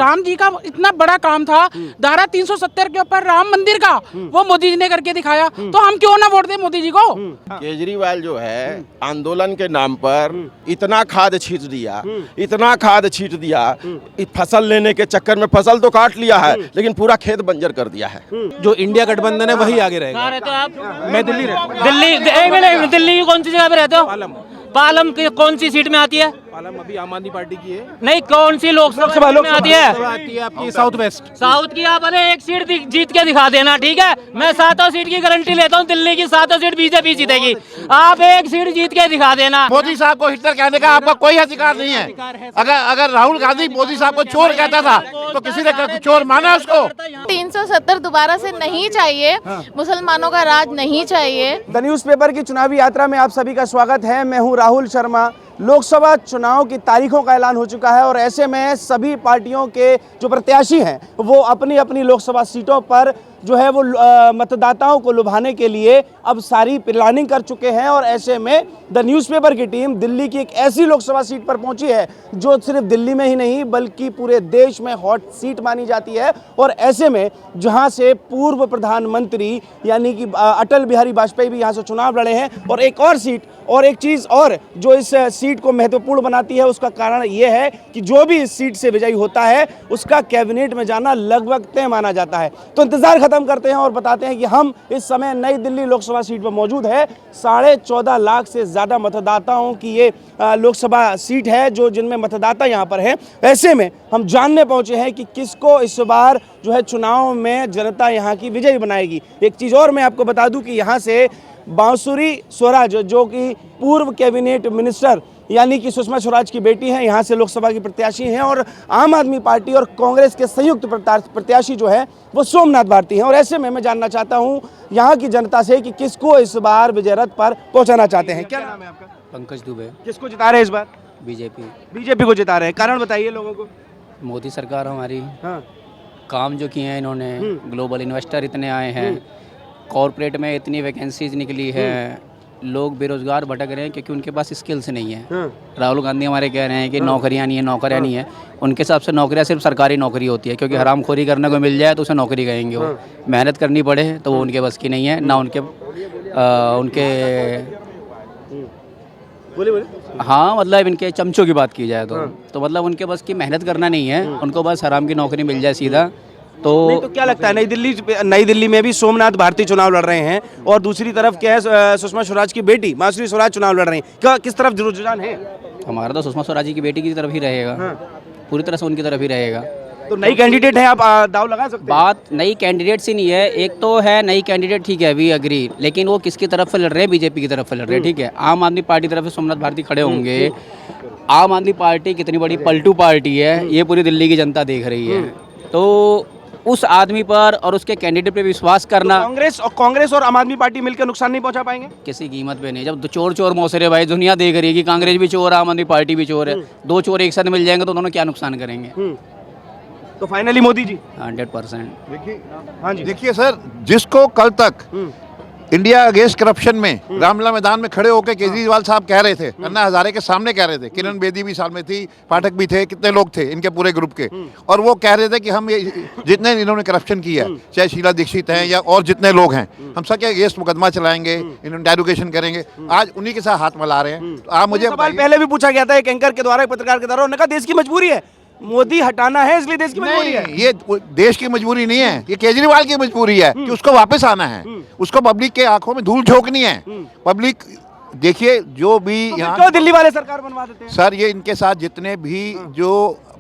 राम जी का इतना बड़ा काम था, धारा 370 के ऊपर राम मंदिर का, वो मोदी जी ने करके दिखाया, तो हम क्यों ना वोट दें मोदी जी को। केजरीवाल जो है आंदोलन के नाम पर इतना खाद छींट दिया, इतना खाद छींट दिया, फसल लेने के चक्कर में फसल तो काट लिया है लेकिन पूरा खेत बंजर कर दिया है। जो इंडिया गठबंधन है वही आगे रहेगा। कहाँ रहते हो आप? मैं दिल्ली रहता दिल्ली, एक मिनट, दिल्ली की कौन सी जगह पे रहते हो? पालम। पालम की कौन सी सीट में आती है? पालम अभी आम आदमी पार्टी की है। नहीं, कौन सी लोकसभा में आती है? आती है आपकी साउथ वेस्ट। साउथ की आप अरे एक सीट जीत के दिखा देना, ठीक है? मैं 7 सीट की गारंटी लेता हूँ, दिल्ली की 7 सीट बीजेपी जीतेगी। आप एक सीट जीत के दिखा देना। मोदी साहब को हिटलर कहने का आपका कोई अधिकार नहीं है। अगर राहुल गांधी मोदी साहब को चोर कहता था तो किसी ने चोर माना उसको? 370 दोबारा से नहीं चाहिए, मुसलमानों का राज नहीं चाहिए। द न्यूज़पेपर की चुनावी यात्रा में आप सभी का स्वागत है। मैं हूं राहुल शर्मा। लोकसभा चुनाव की तारीखों का ऐलान हो चुका है और ऐसे में सभी पार्टियों के जो प्रत्याशी हैं वो अपनी अपनी लोकसभा सीटों पर जो है वो मतदाताओं को लुभाने के लिए अब सारी प्लानिंग कर चुके हैं। और ऐसे में द न्यूज़पेपर की टीम दिल्ली की एक ऐसी लोकसभा सीट पर पहुंची है जो सिर्फ दिल्ली में ही नहीं बल्कि पूरे देश में हॉट सीट मानी जाती है। और ऐसे में जहां से पूर्व प्रधानमंत्री यानी कि अटल बिहारी वाजपेयी भी यहां से चुनाव लड़े हैं। और एक और सीट और एक चीज़ और जो इस सीट को महत्वपूर्ण बनाती है उसका कारण ये है कि जो भी इस सीट से विजयी होता है उसका कैबिनेट में जाना लगभग तय माना जाता है। तो इंतजार खत्म करते हैं और बताते हैं कि हम इस समय नई दिल्ली लोकसभा सीट पर मौजूद है। 14.5 लाख से ज़्यादा मतदाताओं की ये लोकसभा सीट है जो जिनमें मतदाता यहाँ पर हैं। ऐसे में हम जानने पहुँचे हैं कि किसको इस बार जो है चुनाव में जनता यहाँ की विजयी बनाएगी। एक चीज़ और मैं आपको बता दूँ कि यहाँ से बांसुरी स्वराज जो कि पूर्व कैबिनेट मिनिस्टर यानी कि सुषमा स्वराज की बेटी हैं, यहाँ से लोकसभा की प्रत्याशी हैं। और आम आदमी पार्टी और कांग्रेस के संयुक्त प्रत्याशी जो है वो सोमनाथ भारती हैं। और ऐसे में मैं जानना चाहता हूँ यहाँ की जनता से कि किसको इस बार विजय रथ पर पहुँचाना चाहते हैं। क्या नाम है आपका? पंकज दुबे। किसको जिता रहे हैं इस बार? बीजेपी को जिता रहे हैं। कारण बताइए लोगों को। मोदी सरकार हमारी। हाँ। काम जो किए हैं इन्होंने, ग्लोबल इन्वेस्टर इतने आए हैं, कॉरपोरेट में इतनी वैकेंसीज निकली है, लोग बेरोजगार भटक रहे हैं क्योंकि उनके पास स्किल्स नहीं है। राहुल गांधी हमारे कह रहे हैं कि नौकरियां नहीं है, नौकरियां नहीं है। उनके हिसाब से नौकरियां सिर्फ सरकारी नौकरी होती है क्योंकि हरामखोरी करने को मिल जाए तो उसे नौकरी कहेंगे। वो मेहनत करनी पड़े तो वो उनके बस की नहीं है, ना उनके हाँ मतलब इनके चमचों की बात की जाए तो मतलब उनके बस की मेहनत करना नहीं है, उनको बस हराम की नौकरी मिल जाए सीधा। तो क्या लगता है नई दिल्ली में भी सोमनाथ भारती चुनाव लड़ रहे हैं और दूसरी तरफ क्या है सुषमा स्वराज की बेटी बांसुरी स्वराज चुनाव लड़ रही हैं, क्या किस तरफ रुझान है? हमारा तो सुषमा स्वराज की बेटी की तरफ ही रहेगा। पूरी तरह से उनकी तरफ ही रहेगा। तो नई कैंडिडेट है, आप दाव लगा सकते हैं? बात नई कैंडिडेट से नहीं है, एक तो है नई कैंडिडेट, ठीक है, वी अग्री, लेकिन वो किसकी तरफ से लड़ रहे हैं? बीजेपी की तरफ से लड़ रहे हैं, ठीक है। आम आदमी पार्टी की तरफ से सोमनाथ भारती खड़े होंगे। आम आदमी पार्टी कितनी बड़ी पलटू पार्टी है ये पूरी दिल्ली की जनता देख रही है। तो उस आदमी पर और उसके कैंडिडेट पे विश्वास करना, तो कांग्रेस और आम आदमी पार्टी मिलकर नुकसान नहीं पहुंचा पाएंगे किसी कीमत पे नहीं। जब चोर मौसरे भाई दुनिया देख रही है कि कांग्रेस भी चोर है, आम आदमी पार्टी भी चोर है, दो चोर एक साथ मिल जाएंगे तो दोनों क्या नुकसान करेंगे? तो फाइनली मोदी जी 100%। देखिए सर, जिसको कल तक इंडिया अगेंस्ट करप्शन में रामलीला मैदान में खड़े होकर केजरीवाल साहब कह रहे थे, अन्ना हजारे के सामने कह रहे थे, किरण बेदी भी साल में थी, पाठक भी थे, कितने लोग थे इनके पूरे ग्रुप के, और वो कह रहे थे कि हम ये जितने इन्होंने करप्शन किया है, चाहे शीला दीक्षित हैं या और जितने लोग हैं, हम सब क्या अगेंस्ट मुकदमा चलाएंगे, इन्होंने इंटेरोगेशन करेंगे। आज उन्हीं के साथ हाथ मिला रहे हैं। तो आप मुझे सवाल पहले भी पूछा गया था एक एंकर के द्वारा, एक पत्रकार के द्वारा, उन्होंने कहा देश की मजबूरी है, मोदी हटाना है इसलिए देश की मजबूरी है। ये देश की मजबूरी नहीं है, ये केजरीवाल की मजबूरी है कि उसको वापस आना है, उसको पब्लिक के आंखों में धूल झोंकनी है। पब्लिक देखिए जो भी यहाँ क्यों दिल्ली वाले सरकार बनवा देते हैं सर, ये इनके साथ जितने भी जो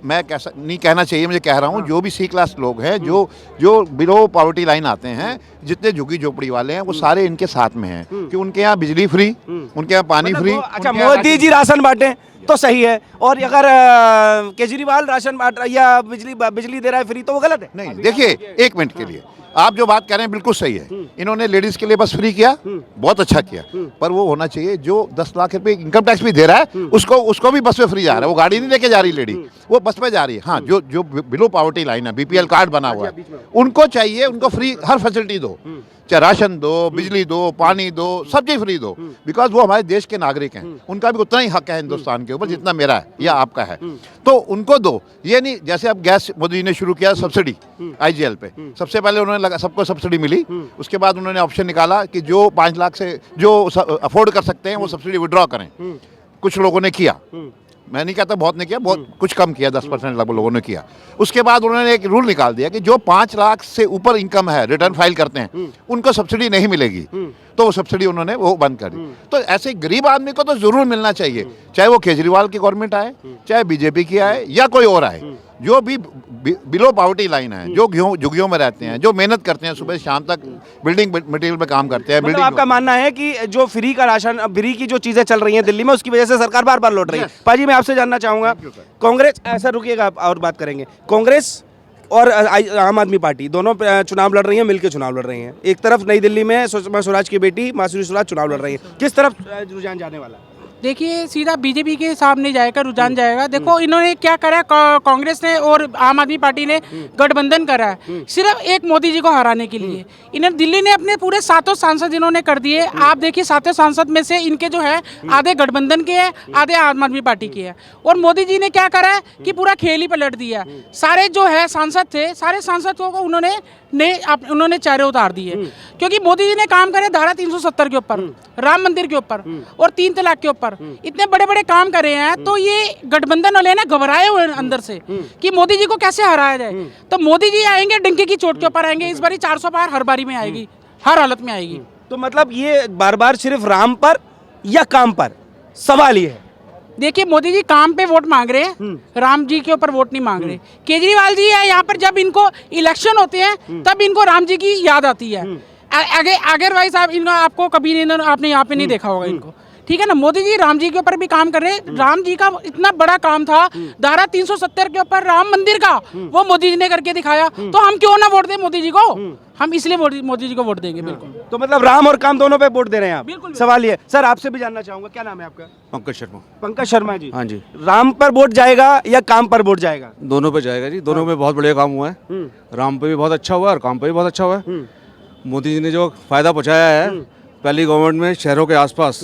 मैं नहीं कहना चाहिए, मुझे कह रहा हूँ, जो भी सी क्लास लोग हैं, जो बिलो पॉवर्टी लाइन आते हैं, जितने झुग्गी झोपड़ी वाले हैं, वो सारे इनके साथ में हैं कि उनके यहाँ बिजली फ्री, उनके यहाँ पानी फ्री। अच्छा, मोदी जी राशन बांटे तो सही है, और अगर केजरीवाल राशन बांट या बिजली दे रहा है फ्री तो वो गलत है? नहीं, देखिए एक मिनट के लिए, आप जो बात कर रहे हैं बिल्कुल सही है। इन्होंने लेडीज के लिए बस फ्री किया, बहुत अच्छा किया, पर वो होना चाहिए जो 10 लाख रुपए इनकम टैक्स भी दे रहा है उसको भी बस में फ्री जा रहा है। वो गाड़ी नहीं लेके जा रही लेडी, वो बस में जा रही है। हाँ, जो बिलो पॉवर्टी लाइन है, बीपीएल कार्ड बना हुआ है, उनको चाहिए, उनको फ्री हर फैसिलिटी दो, चाहे राशन दो, बिजली दो, पानी दो, सब चीज फ्री दो, बिकॉज वो हमारे देश के नागरिक हैं। उनका भी उतना ही हक है हिंदुस्तान के ऊपर जितना मेरा है या आपका है, तो उनको दो। ये नहीं जैसे अब गैस मोदी जी ने शुरू किया सब्सिडी IGL पे, सबसे पहले उन्होंने सबको सब्सिडी मिली, उसके बाद उन्होंने ऑप्शन निकाला कि जो 5 लाख से जो अफोर्ड कर सकते हैं वो सब्सिडी विड्रॉ करें। कुछ लोगों ने किया, मैं नहीं कहता बहुत ने किया, बहुत कुछ कम किया, 10% लगभग लोगों ने किया। उसके बाद उन्होंने एक रूल निकाल दिया कि जो 5 लाख से ऊपर इनकम है, रिटर्न फाइल करते हैं, उनको सब्सिडी नहीं मिलेगी, तो वो सब्सिडी उन्होंने वो बंद कर दी। तो ऐसे गरीब आदमी को तो जरूर मिलना चाहिए, चाहे वो केजरीवाल की गवर्नमेंट आए, चाहे बीजेपी की आए या कोई और आए। जो भी बिलो पॉवर्टी लाइन है, जो झुग्गियों में रहते हैं, जो मेहनत करते हैं, सुबह शाम तक बिल्डिंग मटेरियल में काम करते हैं। मतलब आपका मानना है कि जो फ्री का राशन, फ्री की जो चीजें चल रही हैं दिल्ली में, उसकी वजह से सरकार बार बार लौट रही है। पाजी, मैं आपसे जानना चाहूंगा, कांग्रेस, ऐसा रुकिएगा आप और बात करेंगे, कांग्रेस और आम आदमी पार्टी दोनों चुनाव लड़ रही हैं, मिलकर चुनाव लड़ रही हैं। एक तरफ नई दिल्ली में सुषमा स्वराज की बेटी माधुरी स्वराज चुनाव लड़ रही है, किस तरफ रुझान जाने वाला? देखिए, सीधा बीजेपी के सामने जाएगा, रुझान जाएगा। देखो इन्होंने क्या करा, कांग्रेस ने और आम आदमी पार्टी ने गठबंधन करा है सिर्फ एक मोदी जी को हराने के लिए। इन्हें दिल्ली ने अपने पूरे 7 सांसद इन्होंने कर दिए। आप देखिए 7 सांसद में से इनके जो है आधे गठबंधन के हैं, आधे आम आदमी पार्टी के हैं। और मोदी जी ने क्या करा है कि पूरा खेल ही पलट दिया। सारे जो है सांसद थे, सारे सांसदों को उन्होंने चेहरे उतार दिए, क्योंकि मोदी जी ने काम करे धारा 370 के ऊपर, राम मंदिर के ऊपर और 3 तलाक के ऊपर, इतने बड़े बड़े काम करे हैं। तो ये गठबंधन वाले ना घबराए हुए हैं अंदर से कि मोदी जी को कैसे हराया जाए। तो मोदी जी आएंगे, डंके की चोट के ऊपर आएंगे। इस बारी 400 पार हर बारी में आएगी, हर हालत में आएगी। तो मतलब ये बार बार सिर्फ राम पर या काम पर, सवाल ये है। देखिए, मोदी जी काम पे वोट मांग रहे हैं, राम जी के ऊपर वोट नहीं मांग रहे। केजरीवाल जी है यहाँ पर, जब इनको इलेक्शन होते हैं तब इनको राम जी की याद आती है। अदरवाइज आप इनको आपको कभी आपने यहाँ पे नहीं देखा होगा इनको, ठीक है ना। मोदी जी राम जी के ऊपर भी काम कर रहे हैं। राम जी का इतना बड़ा काम था, धारा 370 के ऊपर राम मंदिर का, वो मोदी जी ने करके दिखाया। तो हम क्यों ना वोट दें मोदी जी को, हम इसलिए मोदी जी को वोट देंगे। बिल्कुल। तो मतलब राम और काम दोनों पे वोट दे रहे हैं आप? बिल्कुल। सवाल ये, सर आपसे भी जानना चाहूंगा, क्या नाम है आपका? पंकज शर्मा। पंकज शर्मा जी। हाँ जी। राम पर वोट जाएगा या काम पर वोट जाएगा? दोनों पे जाएगा जी, दोनों में बहुत बढ़िया काम हुआ है। राम पे भी बहुत अच्छा हुआ है और काम पे भी बहुत अच्छा हुआ है। मोदी जी ने जो फायदा पहुँचाया है, पहली गवर्नमेंट में शहरों के आसपास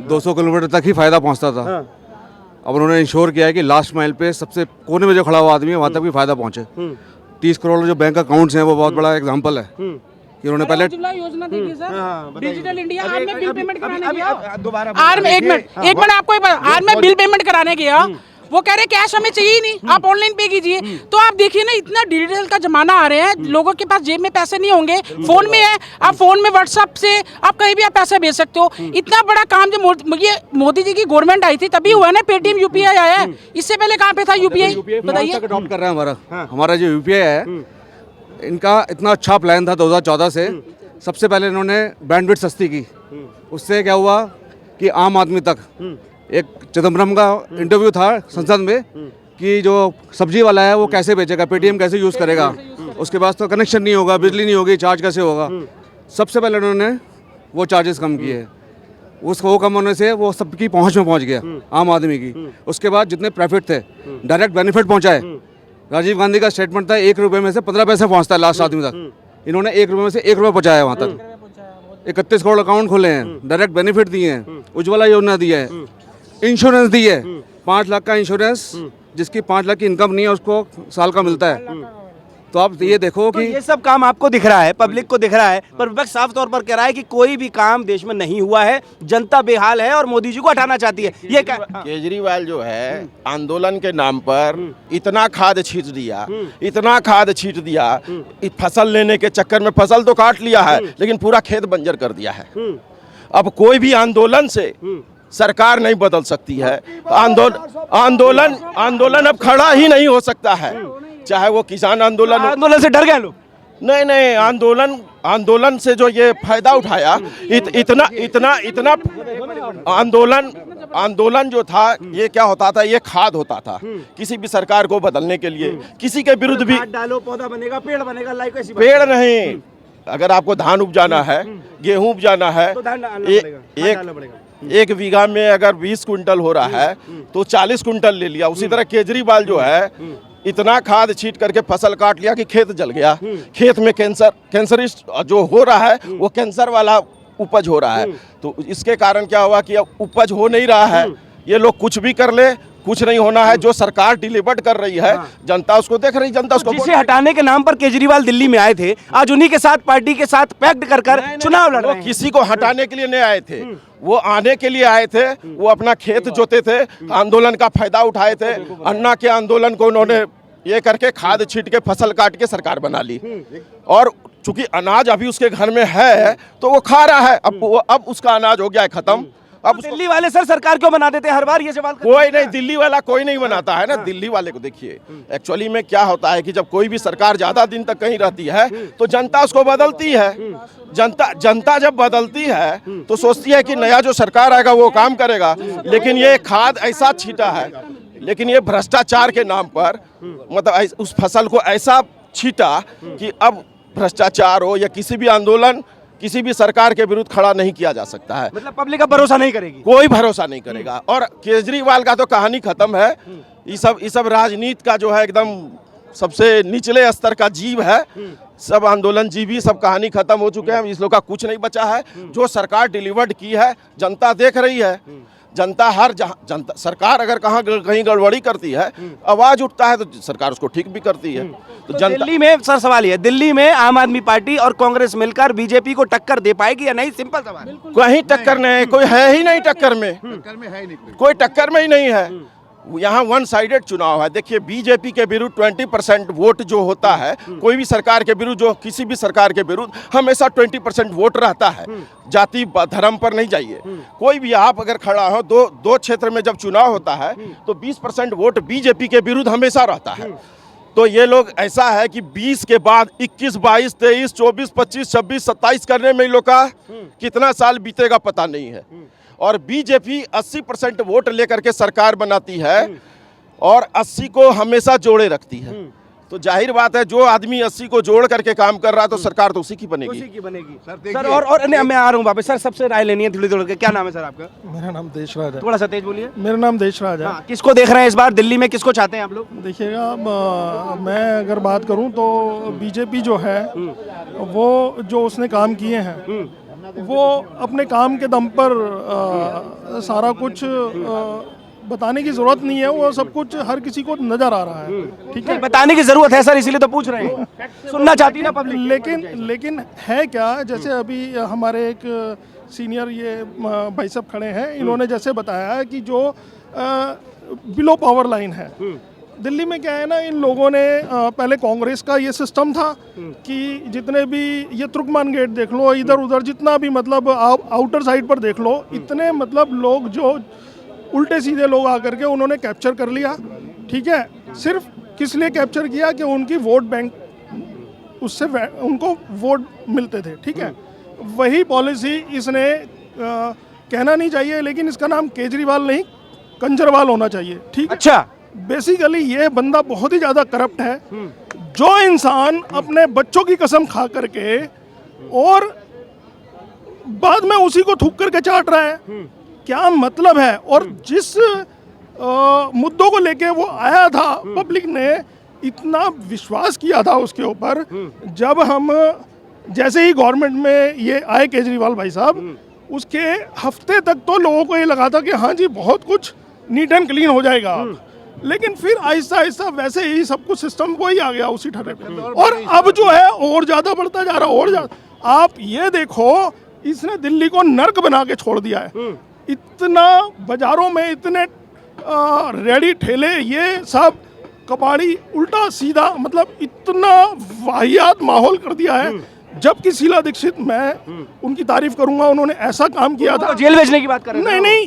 200 किलोमीटर तक ही फायदा पहुँचता था। अब उन्होंने इंश्योर किया है कि लास्ट माइल पे सबसे कोने में जो खड़ा हुआ आदमी है वहाँ तक भी फायदा पहुँचे। 30 करोड़ जो बैंक अकाउंट्स हैं वो बहुत बड़ा एग्जाम्पल है कि उन्होंने पहले योजना देखिए सर, डिजिटल इंडिया। आज मैं बिल पेमेंट कराने अभी गया, दोबारा एक मिनट आपको आज मैं बिल पेमेंट कराने गया, वो कह रहे कैश हमें चाहिए ही नहीं, आप ऑनलाइन पे कीजिए। तो आप देखिए ना, इतना डिजिटल का जमाना आ रहे हैं, लोगों के पास जेब में पैसे नहीं होंगे, फोन में है, आप फोन में व्हाट्सएप से आप कहीं भी आप पैसे भेज सकते हो। इतना बड़ा काम जो ये मोदी जी की गवर्नमेंट आई थी तभी हुआ ना, पेटीएम UPI आया है। इससे पहले कहाँ पे था UPI, बताइए। अडॉप्ट कर रहे हैं हमारा जो UPI है, इनका इतना अच्छा प्लान था 2014 से। सबसे पहले इन्होंने बैंडविड्थ सस्ती की, उससे क्या हुआ कि आम आदमी तक, एक चिदम्बरम का इंटरव्यू था संसद में कि जो सब्जी वाला है वो कैसे बेचेगा, पेटीएम कैसे यूज़ करेगा, उसके पास तो कनेक्शन नहीं होगा, बिजली नहीं होगी, चार्ज कैसे होगा। सबसे पहले उन्होंने वो चार्जेस कम किए, उसको वो कम होने से वो सबकी पहुंच में पहुंच गया, आम आदमी की। उसके बाद जितने प्रॉफिट थे, डायरेक्ट बेनिफिट पहुंचाए। राजीव गांधी का स्टेटमेंट था 1 रुपये में से 15 पैसे पहुंचता है लास्ट आदमी तक। इन्होंने 1 रुपये में से 1 रुपये पहुंचाया वहाँ तक। 31 करोड़ अकाउंट खोले हैं, डायरेक्ट बेनिफिट दिए हैं, उज्ज्वला योजना दी है, इंश्योरेंस दी है, 5 लाख का इंश्योरेंस, जिसकी 5 लाख की इनकम नहीं है उसको साल का मिलता है। तो आप ये देखो कि ये सब काम आपको दिख रहा है, पब्लिक को दिख रहा है, पर विपक्ष साफ तौर पर कह रहा है कि कोई भी काम देश में नहीं हुआ है, जनता बेहाल है और मोदी जी को हटाना चाहती है। ये केजरीवाल जो है आंदोलन के नाम पर इतना खाद छींट दिया, इतना खाद छींट दिया, फसल लेने के चक्कर में फसल तो काट लिया है लेकिन पूरा खेत बंजर कर दिया है। अब कोई भी आंदोलन से सरकार नहीं बदल सकती है। आंदोलन अब खड़ा ही नहीं हो सकता है, चाहे वो किसान आंदोलन से डर गए लोग। नहीं, आंदोलन से जो ये फायदा उठाया, इतना आंदोलन जो था, ये क्या होता था, ये खाद होता था किसी भी सरकार को बदलने के लिए। किसी के विरुद्ध भी डालो, पौधा बनेगा, पेड़ बनेगा, लाइक ऐसी पेड़ नहीं, अगर आपको धान उपजाना है, गेहूं उपजाना है, एक बीघा में अगर 20 कुंटल हो रहा है तो 40 कुंटल ले लिया। उसी तरह केजरीवाल जो है इतना खाद छीट करके फसल काट लिया कि खेत जल गया। खेत में कैंसरिस्ट जो हो रहा है वो कैंसर वाला उपज हो रहा है। तो इसके कारण क्या हुआ कि अब उपज हो नहीं रहा है। ये लोग कुछ भी कर ले, कुछ नहीं होना है। जो सरकार डिलीवर्ड कर रही है, जनता उसको देख रही, जनता उसको जिसे हटाने के नाम पर केजरीवाल दिल्ली में आए थे, आज उन्हीं के साथ पार्टी के साथ पैक्ट कर चुनाव लड़ रहे वो हैं। किसी को हटाने के लिए नहीं आए थे, वो आने के लिए आए थे। वो अपना खेत जोते थे, आंदोलन का फायदा उठाए थे। अन्ना के आंदोलन को उन्होंने ये करके खाद छीट के फसल काट के सरकार बना ली। और चूंकि अनाज अभी उसके घर में है तो वो खा रहा है। अब उसका अनाज हो गया है खत्म। अब दिल्ली वाले सर सरकार क्यों बना देते हैं हर बार, ये सवाल कोई नहीं, दिल्ली वाला कोई नहीं बनाता है ना। दिल्ली वाले को देखिए, एक्चुअली में क्या होता है कि जब कोई भी सरकार ज्यादा दिन तक कहीं रहती है तो जनता उसको बदलती है। जनता जब बदलती है तो सोचती है कि नया जो सरकार आएगा वो काम करेगा। लेकिन ये खाद ऐसा छीटा है, लेकिन ये भ्रष्टाचार के नाम पर मतलब उस फसल को ऐसा छीटा कि अब भ्रष्टाचार हो या किसी भी आंदोलन, किसी भी सरकार के विरुद्ध खड़ा नहीं किया जा सकता है। मतलब पब्लिक का भरोसा नहीं करेगी, कोई भरोसा नहीं करेगा। और केजरीवाल का तो कहानी खत्म है। ये सब राजनीति का जो है एकदम सबसे निचले स्तर का जीव है। सब आंदोलन जीवी, सब कहानी खत्म हो चुके हैं। इस लोग का कुछ नहीं बचा है। जो सरकार डिलीवर्ड की है जनता देख रही है। जनता जनता सरकार अगर कहीं गड़बड़ी करती है, आवाज उठता है तो सरकार उसको ठीक भी करती है। तो दिल्ली में सर सवाल ये, दिल्ली में आम आदमी पार्टी और कांग्रेस मिलकर बीजेपी को टक्कर दे पाएगी या नहीं? सिंपल सवाल। कहीं टक्कर नहीं, कोई है ही नहीं टक्कर में। कोई टक्कर में ही नहीं है। यहाँ वन साइडेड चुनाव है। देखिए, बीजेपी के विरुद्ध 20% वोट जो होता है, कोई भी सरकार के विरुद्ध, जो किसी भी सरकार के विरुद्ध हमेशा 20% वोट रहता है। जाति धर्म पर नहीं जाइए। कोई भी आप अगर खड़ा हो, दो क्षेत्र में जब चुनाव होता है तो 20% वोट बीजेपी के विरुद्ध हमेशा रहता है। तो ये लोग ऐसा है कि 20 के बाद 21, 22, 23, 24, 25, 26, 27 करने में इन लोग का कितना साल बीतेगा पता नहीं है। और बीजेपी 80% वोट लेकर के सरकार बनाती है और 80 को हमेशा जोड़े रखती है। तो जाहिर बात है, जो आदमी 80 को जोड़ करके काम कर रहा है तो सरकार तो उसी की बनेगी। सर और मैं आ रहा हूँ वापस। सर सबसे राय लेनी है थोड़ी के। क्या नाम है सर आपका? मेरा नाम देशराज है। थोड़ा सा तेज बोलिए। मेरा नाम देशराज है। किसको देख रहे हैं इस बार दिल्ली में, किसको चाहते हैं आप लोग? देखिएगा, मैं अगर बात करूं तो बीजेपी जो है वो जो उसने काम किए हैं वो अपने काम के दम पर सारा कुछ बताने की जरूरत नहीं है। वो सब कुछ हर किसी को नजर आ रहा है। ठीक है, बताने की जरूरत है सर, इसीलिए तो पूछ रहे हैं। सुनना चाहती है ना पब्लिक। लेकिन है क्या, जैसे अभी हमारे एक सीनियर ये भाई साहब खड़े हैं, इन्होंने जैसे बताया कि जो बिलो पावर लाइन है दिल्ली में, क्या है ना, इन लोगों ने पहले कांग्रेस का ये सिस्टम था कि जितने भी ये तुर्कमान गेट देख लो, इधर उधर जितना भी मतलब आउटर साइड पर देख लो, इतने मतलब लोग जो उल्टे सीधे लोग आकर के उन्होंने कैप्चर कर लिया। ठीक है, सिर्फ किस लिए कैप्चर किया कि उनकी वोट बैंक, उससे उनको वोट मिलते थे। ठीक है, वही पॉलिसी इसने कहना नहीं चाहिए, लेकिन इसका नाम केजरीवाल नहीं कंजरवाल होना चाहिए। ठीक, अच्छा, बेसिकली ये बंदा बहुत ही ज़्यादा करप्ट है। जो इंसान अपने बच्चों की कसम खा करके और बाद में उसी को थूक करके चाट रहा है, क्या मतलब है? और जिस मुद्दों को लेके वो आया था, पब्लिक ने इतना विश्वास किया था उसके ऊपर। जब हम जैसे ही गवर्नमेंट में ये आए केजरीवाल भाई साहब, उसके हफ्ते तक तो लोगों को ये लगा था कि हाँ जी बहुत कुछ नीट एंड क्लीन हो जाएगा। लेकिन फिर आहिस्ता आहिस्ता वैसे ही सब कुछ सिस्टम को ही आ गया उसी ठहरे पे, और अब जो है और ज्यादा बढ़ता जा रहा है, और ज्यादा। आप ये देखो, इसने दिल्ली को नर्क बना के छोड़ दिया है। इतना बाजारों में इतने रेडी ठेले, ये सब कबाड़ी, उल्टा सीधा, मतलब इतना वाहियात माहौल कर दिया है। जबकि शीला दीक्षित, मैं उनकी तारीफ करूंगा, उन्होंने ऐसा काम किया था। जेल भेजने की बात कर रहे हैं? नहीं,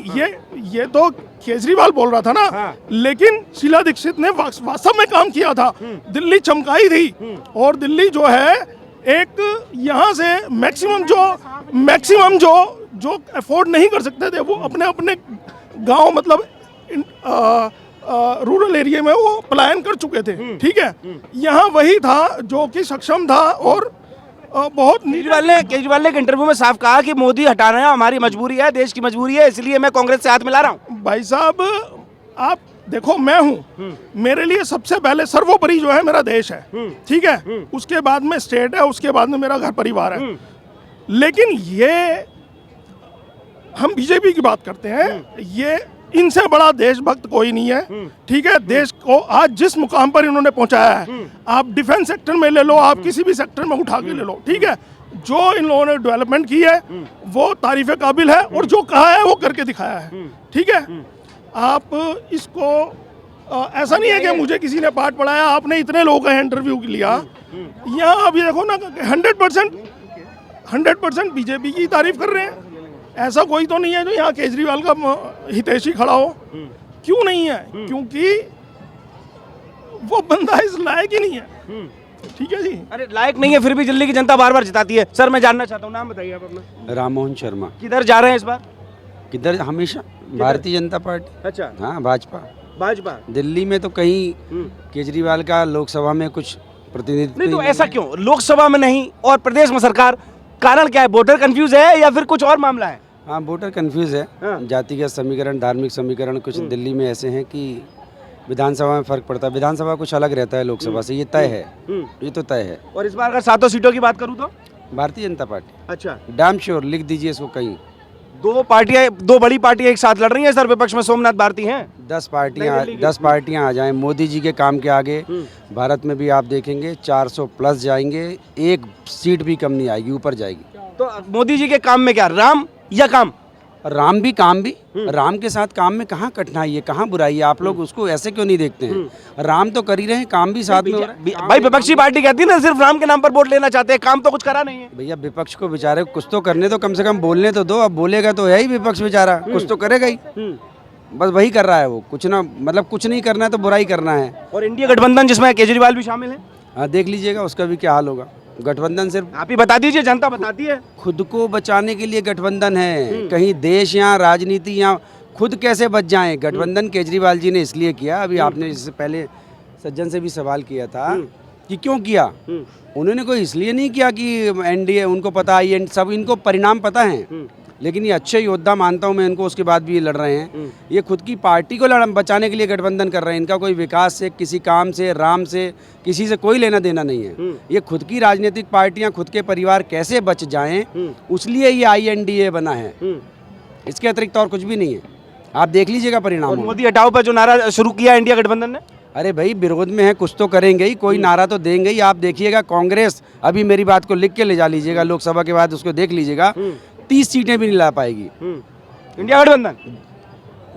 ये तो केजरीवाल बोल रहा था ना। हाँ। लेकिन शीला दीक्षित ने वास्तव में काम किया था। दिल्ली चमकाई थी। और दिल्ली जो है एक यहाँ से मैक्सिमम जो अफोर्ड नहीं कर सकते थे, वो अपने गांव मतलब रूरल एरिया में वो पलायन कर चुके थे। ठीक है, यहाँ वही था जो कि सक्षम था। और बहुत केजरीवाल ने एक इंटरव्यू में साफ कहा कि मोदी हटाना हमारी मजबूरी है, देश की मजबूरी है, इसलिए मैं कांग्रेस से हाथ मिला रहा हूँ। भाई साहब, आप देखो मैं हूँ, मेरे लिए सबसे पहले सर्वोपरि जो है मेरा देश है, ठीक है, उसके बाद में स्टेट है, उसके बाद में मेरा घर परिवार है। लेकिन ये हम बीजेपी की बात करते हैं, ये इनसे बड़ा देशभक्त कोई नहीं है, ठीक है। देश को आज जिस मुकाम पर इन्होंने पहुंचाया है, आप डिफेंस सेक्टर में ले लो, आप किसी भी सेक्टर में उठा के ले लो, ठीक है, जो इन लोगों ने डेवलपमेंट की है वो तारीफ काबिल है, और जो कहा है वो करके दिखाया है, ठीक है। आप इसको ऐसा नहीं है कि मुझे किसी ने पाठ पढ़ाया, आपने इतने लोगों का इंटरव्यू लिया, यहाँ आप ये देखो ना 100% बीजेपी की तारीफ कर रहे हैं। ऐसा कोई तो नहीं है जो यहाँ केजरीवाल का हितैषी खड़ा हो, क्यों नहीं है? क्योंकि वो बंदा इस लायक ही नहीं है, ठीक है जी। अरे लायक नहीं है, फिर भी दिल्ली की जनता बार बार जिताती है। सर मैं जानना चाहता हूँ, नाम बताइए आप अपना। राममोहन शर्मा। किधर जा रहे हैं इस बार? किधर? हमेशा भारतीय जनता पार्टी। अच्छा, हाँ, भाजपा। भाजपा। दिल्ली में तो कहीं केजरीवाल का लोकसभा में कुछ प्रतिनिधित्व नहीं तो ऐसा क्यों? लोकसभा में नहीं और प्रदेश में सरकार, कारण क्या है? वोटर कंफ्यूज है या फिर कुछ और मामला है? हाँ, वोटर कंफ्यूज है। जातिगत समीकरण, धार्मिक समीकरण कुछ दिल्ली में ऐसे हैं कि विधानसभा में फर्क पड़ता है। विधानसभा कुछ अलग रहता है लोकसभा से, ये तय है, ये तो तय है। और इस बार अगर 7 सीटों की बात करूँ तो भारतीय जनता पार्टी। अच्छा, डैम श्योर, लिख दीजिए इसको कहीं। दो बड़ी पार्टियां एक साथ लड़ रही हैं सर, विपक्ष में सोमनाथ भारती हैं। 10 पार्टियां आ जाएं मोदी जी के काम के आगे, भारत में भी आप देखेंगे 400 प्लस जाएंगे, एक सीट भी कम नहीं आएगी, ऊपर जाएगी। तो मोदी जी के काम में क्या, राम या काम? राम भी काम भी, राम के साथ काम में कहाँ कठिनाई है, कहाँ बुराई है? आप लोग उसको ऐसे क्यों नहीं देखते हैं? राम तो कर ही रहे हैं, काम भी साथ में हो रहा है। भाई विपक्षी पार्टी कहती है ना सिर्फ राम के नाम पर वोट लेना चाहते हैं, काम तो कुछ करा नहीं है। भैया विपक्ष को बेचारे कुछ तो करने तो, कम से कम बोलने तो दो। अब बोलेगा तो है ही विपक्ष बेचारा, कुछ तो करेगा ही। बस वही कर रहा है वो, कुछ ना, मतलब कुछ नहीं करना है तो बुराई करना है। और इंडिया गठबंधन जिसमें केजरीवाल भी शामिल है, हाँ देख लीजिएगा उसका भी क्या हाल होगा। गठबंधन सिर्फ आप ही बता दीजिए, जनता बताती है। खुद को बचाने के लिए गठबंधन है, कहीं देश या राजनीति या खुद कैसे बच जाएं। गठबंधन केजरीवाल जी ने इसलिए किया, अभी आपने इससे पहले सज्जन से भी सवाल किया था कि क्यों किया। उन्होंने कोई इसलिए नहीं किया कि एनडीए, उनको पता है, सब इनको परिणाम पता है, लेकिन ये अच्छे योद्धा मानता हूँ मैं इनको, उसके बाद भी ये लड़ रहे हैं। ये खुद की पार्टी को बचाने के लिए गठबंधन कर रहे हैं। इनका कोई विकास से, किसी काम से, राम से, किसी से कोई लेना देना नहीं है। ये खुद की राजनीतिक पार्टियां, खुद के परिवार कैसे बच जाएं, उसलिए ये INDA बना है। इसके अतिरिक्त और कुछ भी नहीं है। आप देख लीजिएगा परिणाम। मोदी हटाओ पर जो नारा शुरू किया इंडिया गठबंधन ने, अरे भाई विरोध में है, कुछ तो करेंगे ही, कोई नारा तो देंगे ही। आप देखिएगा कांग्रेस, अभी मेरी बात को लिख के ले जा लीजिएगा, लोकसभा के बाद उसको देख लीजिएगा, 30 सीटें भी नहीं ला पाएगी इंडिया गठबंधन,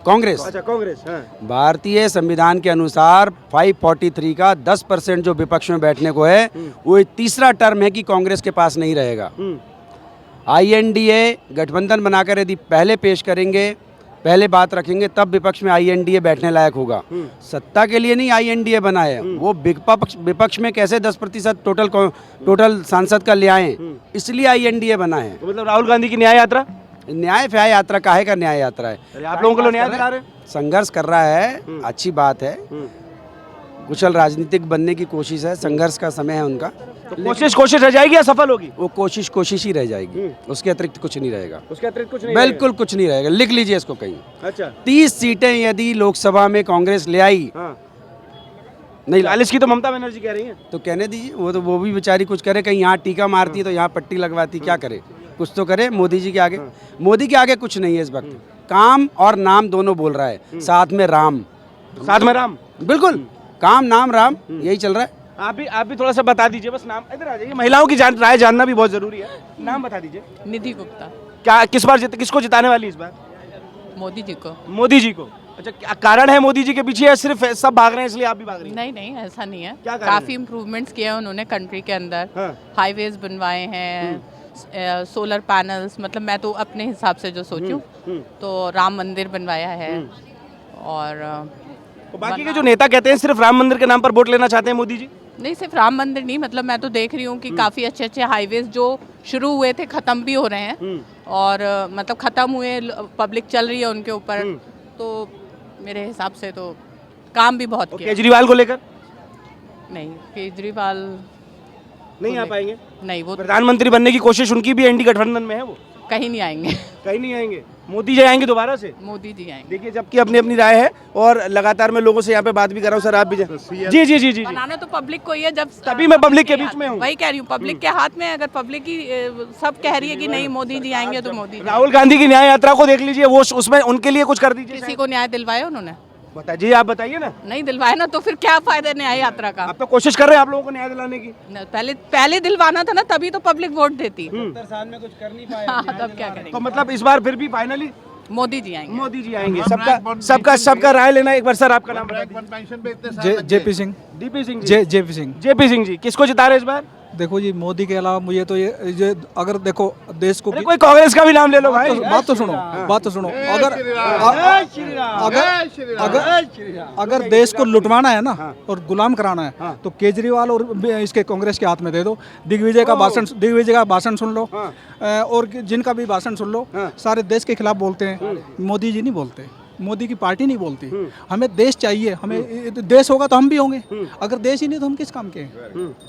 कांग्रेस। अच्छा कांग्रेस, हाँ। भारतीय संविधान के अनुसार 543 का 10% जो विपक्ष में बैठने को है, वो तीसरा टर्म है कि कांग्रेस के पास नहीं रहेगा। INDA गठबंधन बनाकर यदि पहले पेश करेंगे, पहले बात रखेंगे, तब विपक्ष में INDA बैठने लायक होगा। सत्ता के लिए नहीं INDA बना है, वो विपक्ष में कैसे 10% टोटल सांसद का ले आए, इसलिए INDA बना है। तो मतलब राहुल गांधी की न्याय यात्रा, न्याय यात्रा काहे का न्याय यात्रा है? आप लोगों को न्याय दिला रहे हैं, संघर्ष कर रहा है, अच्छी बात है। कुशल राजनीतिक बनने की कोशिश है, संघर्ष का समय है उनका। तो कोशिश रह जाएगी या सफल होगी? वो कोशिश ही रह जाएगी, उसके अतिरिक्त कुछ नहीं रहेगा। उसके अतिरिक्त कुछ नहीं, बिल्कुल कुछ नहीं रहेगा। लिख लीजिए इसको कहीं। अच्छा, 30 सीटें यदि लोकसभा में कांग्रेस ले आई, नहीं 40 की तो ममता बनर्जी कह रही है, तो कहने दीजिए। वो भी बेचारी कुछ करे, कहीं यहाँ टीका मारती है तो यहाँ पट्टी लगवाती, क्या करे? कुछ तो करे मोदी जी के आगे। मोदी के आगे कुछ नहीं है इस वक्त। काम और नाम दोनों बोल रहा है, साथ में राम, बिल्कुल काम नाम राम, यही चल रहा है। आप भी थोड़ा सा बता दीजिए, बस नाम। इधर आ जाइए, महिलाओं की राय जानना भी बहुत जरूरी है। नाम बता दीजिए। निधि गुप्ता। क्या किसको जिताने वाली इस बार? मोदी जी को। मोदी जी को। अच्छा, क्या कारण है मोदी जी के पीछे, या सिर्फ सब भाग रहे हैं इसलिए आप भी भाग रही हैं? नहीं ऐसा नहीं है, क्या काफी इम्प्रूवमेंट्स किए हैं उन्होंने कंट्री के अंदर। हाईवेज बनवाए हैं, सोलर पैनल्स, मतलब मैं तो अपने हिसाब से जो सोचूं तो राम मंदिर बनवाया है। और तो बाकी के जो नेता कहते हैं सिर्फ राम मंदिर के नाम पर वोट लेना चाहते हैं मोदी जी। नहीं, सिर्फ राम मंदिर नहीं, मतलब मैं तो देख रही हूँ कि काफ़ी अच्छे हाईवेज जो शुरू हुए थे ख़त्म भी हो रहे हैं, और मतलब ख़त्म हुए, पब्लिक चल रही है उनके ऊपर। तो मेरे हिसाब से तो काम भी बहुत किया। केजरीवाल को लेकर? नहीं, केजरीवाल नहीं आ पाएंगे। नहीं, वो प्रधानमंत्री बनने की कोशिश उनकी भी एनडी गठबंधन में है, वो कहीं नहीं आएंगे। कहीं नहीं आएंगे। मोदी जी आएंगे दोबारा से? मोदी जी आएंगे। देखिए सबकी अपनी अपनी राय है और लगातार मैं लोगों से यहाँ पे बात भी कर रहा हूँ। सर आप भी जी जी जी जी जी बनाना तो पब्लिक को ही है, जब तभी मैं पब्लिक के बीच में हूँ। वही कह रही हूँ, पब्लिक के हाथ में है। अगर पब्लिक की सब कह रही है कि नहीं मोदी जी आएंगे तो मोदी जी। राहुल गांधी की न्याय यात्रा को देख लीजिए, वो उसमें उनके लिए कुछ कर दीजिए। किसी को न्याय दिलवाया उन्होंने? बताइए, आप बताइए ना। नहीं दिलवाया ना, तो फिर क्या फायदा न्याय यात्रा का? आप तो कोशिश कर रहे हैं आप लोगों को न्याय दिलाने की। पहले दिलवाना था ना, तभी तो पब्लिक वोट देती। 70 साल में कुछ कर नहीं पाए। हाँ, तब क्या करेंगे? तो मतलब इस बार फिर भी फाइनली मोदी जी आएंगे। मोदी जी आएंगे। सबका राय लेना। एक बार सर आपका नाम बता दीजिए। JP Singh. DP Singh JP Singh. JP Singh ji किसको जिता रहे इस बार? देखो जी, मोदी के अलावा मुझे तो ये अगर देखो देश को, कोई कांग्रेस का भी नाम ले लो भाई। बात तो सुनो। अगर देश को लुटवाना है ना और गुलाम कराना है तो केजरीवाल और इसके कांग्रेस के हाथ में दे दो। दिग्विजय का भाषण सुन लो और जिनका भी भाषण सुन लो, सारे देश के खिलाफ बोलते हैं। मोदी जी नहीं बोलते, मोदी की पार्टी नहीं बोलती। हमें देश चाहिए, हमें देश होगा तो हम भी होंगे। अगर देश ही नहीं तो हम किस काम के हैं?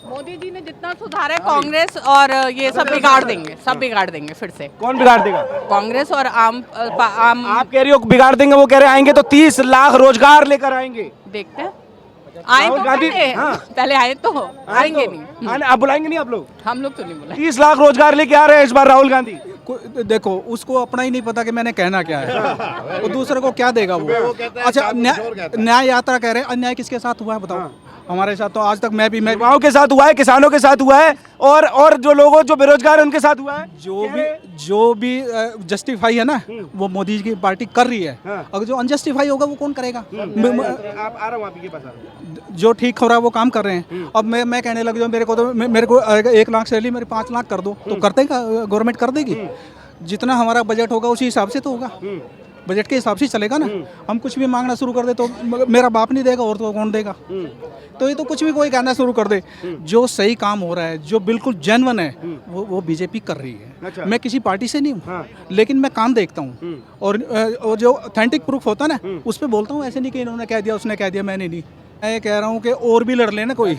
मोदी जी ने जितना सुधारा है कांग्रेस और ये सब बिगाड़ देंगे, सब बिगाड़ देंगे फिर से। कौन बिगाड़ देगा? कांग्रेस और आम आप कह रही हो बिगाड़ देंगे, वो कह रहे आएंगे तो 30 लाख रोजगार लेकर आएंगे। देखते हैं आए तो पहले आए तो आएंगे नहीं। आप बुलाएंगे नहीं? आप लोग? हम लोग तो नहीं बुलाएंगे। 30 लाख रोजगार लेके आ रहे हैं इस बार राहुल गांधी। देखो उसको अपना ही नहीं पता कि मैंने कहना क्या है, वो दूसरे को क्या देगा वो। अच्छा, न्याय यात्रा कह रहे हैं, अन्याय किसके साथ हुआ है बताओ? हमारे साथ तो आज तक मैं युवाओं के साथ हुआ है, किसानों के साथ हुआ है और जो बेरोजगार है उनके साथ हुआ है। जो भी जस्टिफाई है ना वो मोदी जी की पार्टी कर रही है। अगर जो अनजस्टिफाई होगा वो कौन करेगा? आप आ रहा हूँ आपके पास। जो ठीक हो रहा है वो काम कर रहे हैं। अब मैं कहने लग जाऊँ मेरे को 1 लाख सैलरी मेरे 5 लाख कर दो तो करते गवर्नमेंट कर देगी। जितना हमारा बजट होगा उसी हिसाब से तो होगा, बजट के हिसाब से चलेगा ना। हम कुछ भी मांगना शुरू कर दे तो मेरा बाप नहीं देगा और तो कौन देगा? तो ये तो कुछ भी कोई कहना शुरू कर दे। जो सही काम हो रहा है, जो बिल्कुल जेन्युइन है, वो बीजेपी कर रही है। अच्छा। मैं किसी पार्टी से नहीं हूँ, लेकिन मैं काम देखता हूँ और जो ऑथेंटिक प्रूफ होता है ना उस पर बोलता हूँ। ऐसे नहीं कि इन्होंने कह दिया, उसने कह दिया, मैंने नहीं। मैं कह रहा हूँ कि और भी लड़ लेना कोई,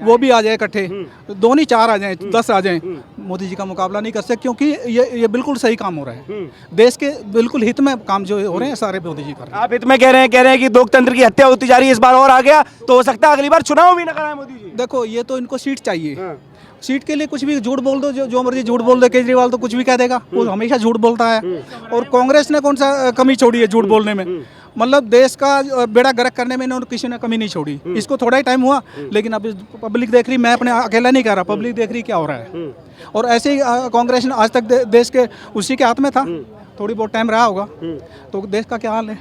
वो भी आ जाए इकट्ठे, 2 नहीं 4 आ जाएं, 10 आ जाएं, मोदी जी का मुकाबला नहीं कर सकते। क्योंकि ये बिल्कुल सही काम हो रहा है, देश के बिल्कुल हित में काम जो हो रहे हैं सारे मोदी जी कर रहे हैं। आप हित में कह रहे हैं कि लोकतंत्र की हत्या होती जा रही है। इस बार और आ गया तो हो सकता है अगली बार चुनाव भी ना कराए मोदी जी। देखो ये तो इनको सीट चाहिए, सीट के लिए कुछ भी झूठ बोल दो, जो मर्जी झूठ बोल दे। केजरीवाल तो कुछ भी कह देगा, वो हमेशा झूठ बोलता है। और कांग्रेस ने कौन सा कमी छोड़ी है झूठ बोलने में? मतलब देश का बेड़ा गर्क करने में इन्होंने किसी ने कमी नहीं छोड़ी। इसको थोड़ा ही टाइम हुआ, लेकिन अब पब्लिक देख रही। मैं अपने अकेला नहीं कह रहा, पब्लिक देख रही क्या हो रहा है। और ऐसे ही कांग्रेस ने आज तक देश के उसी के हाथ में था, थोड़ी बहुत टाइम रहा होगा तो देश का क्या हाल है।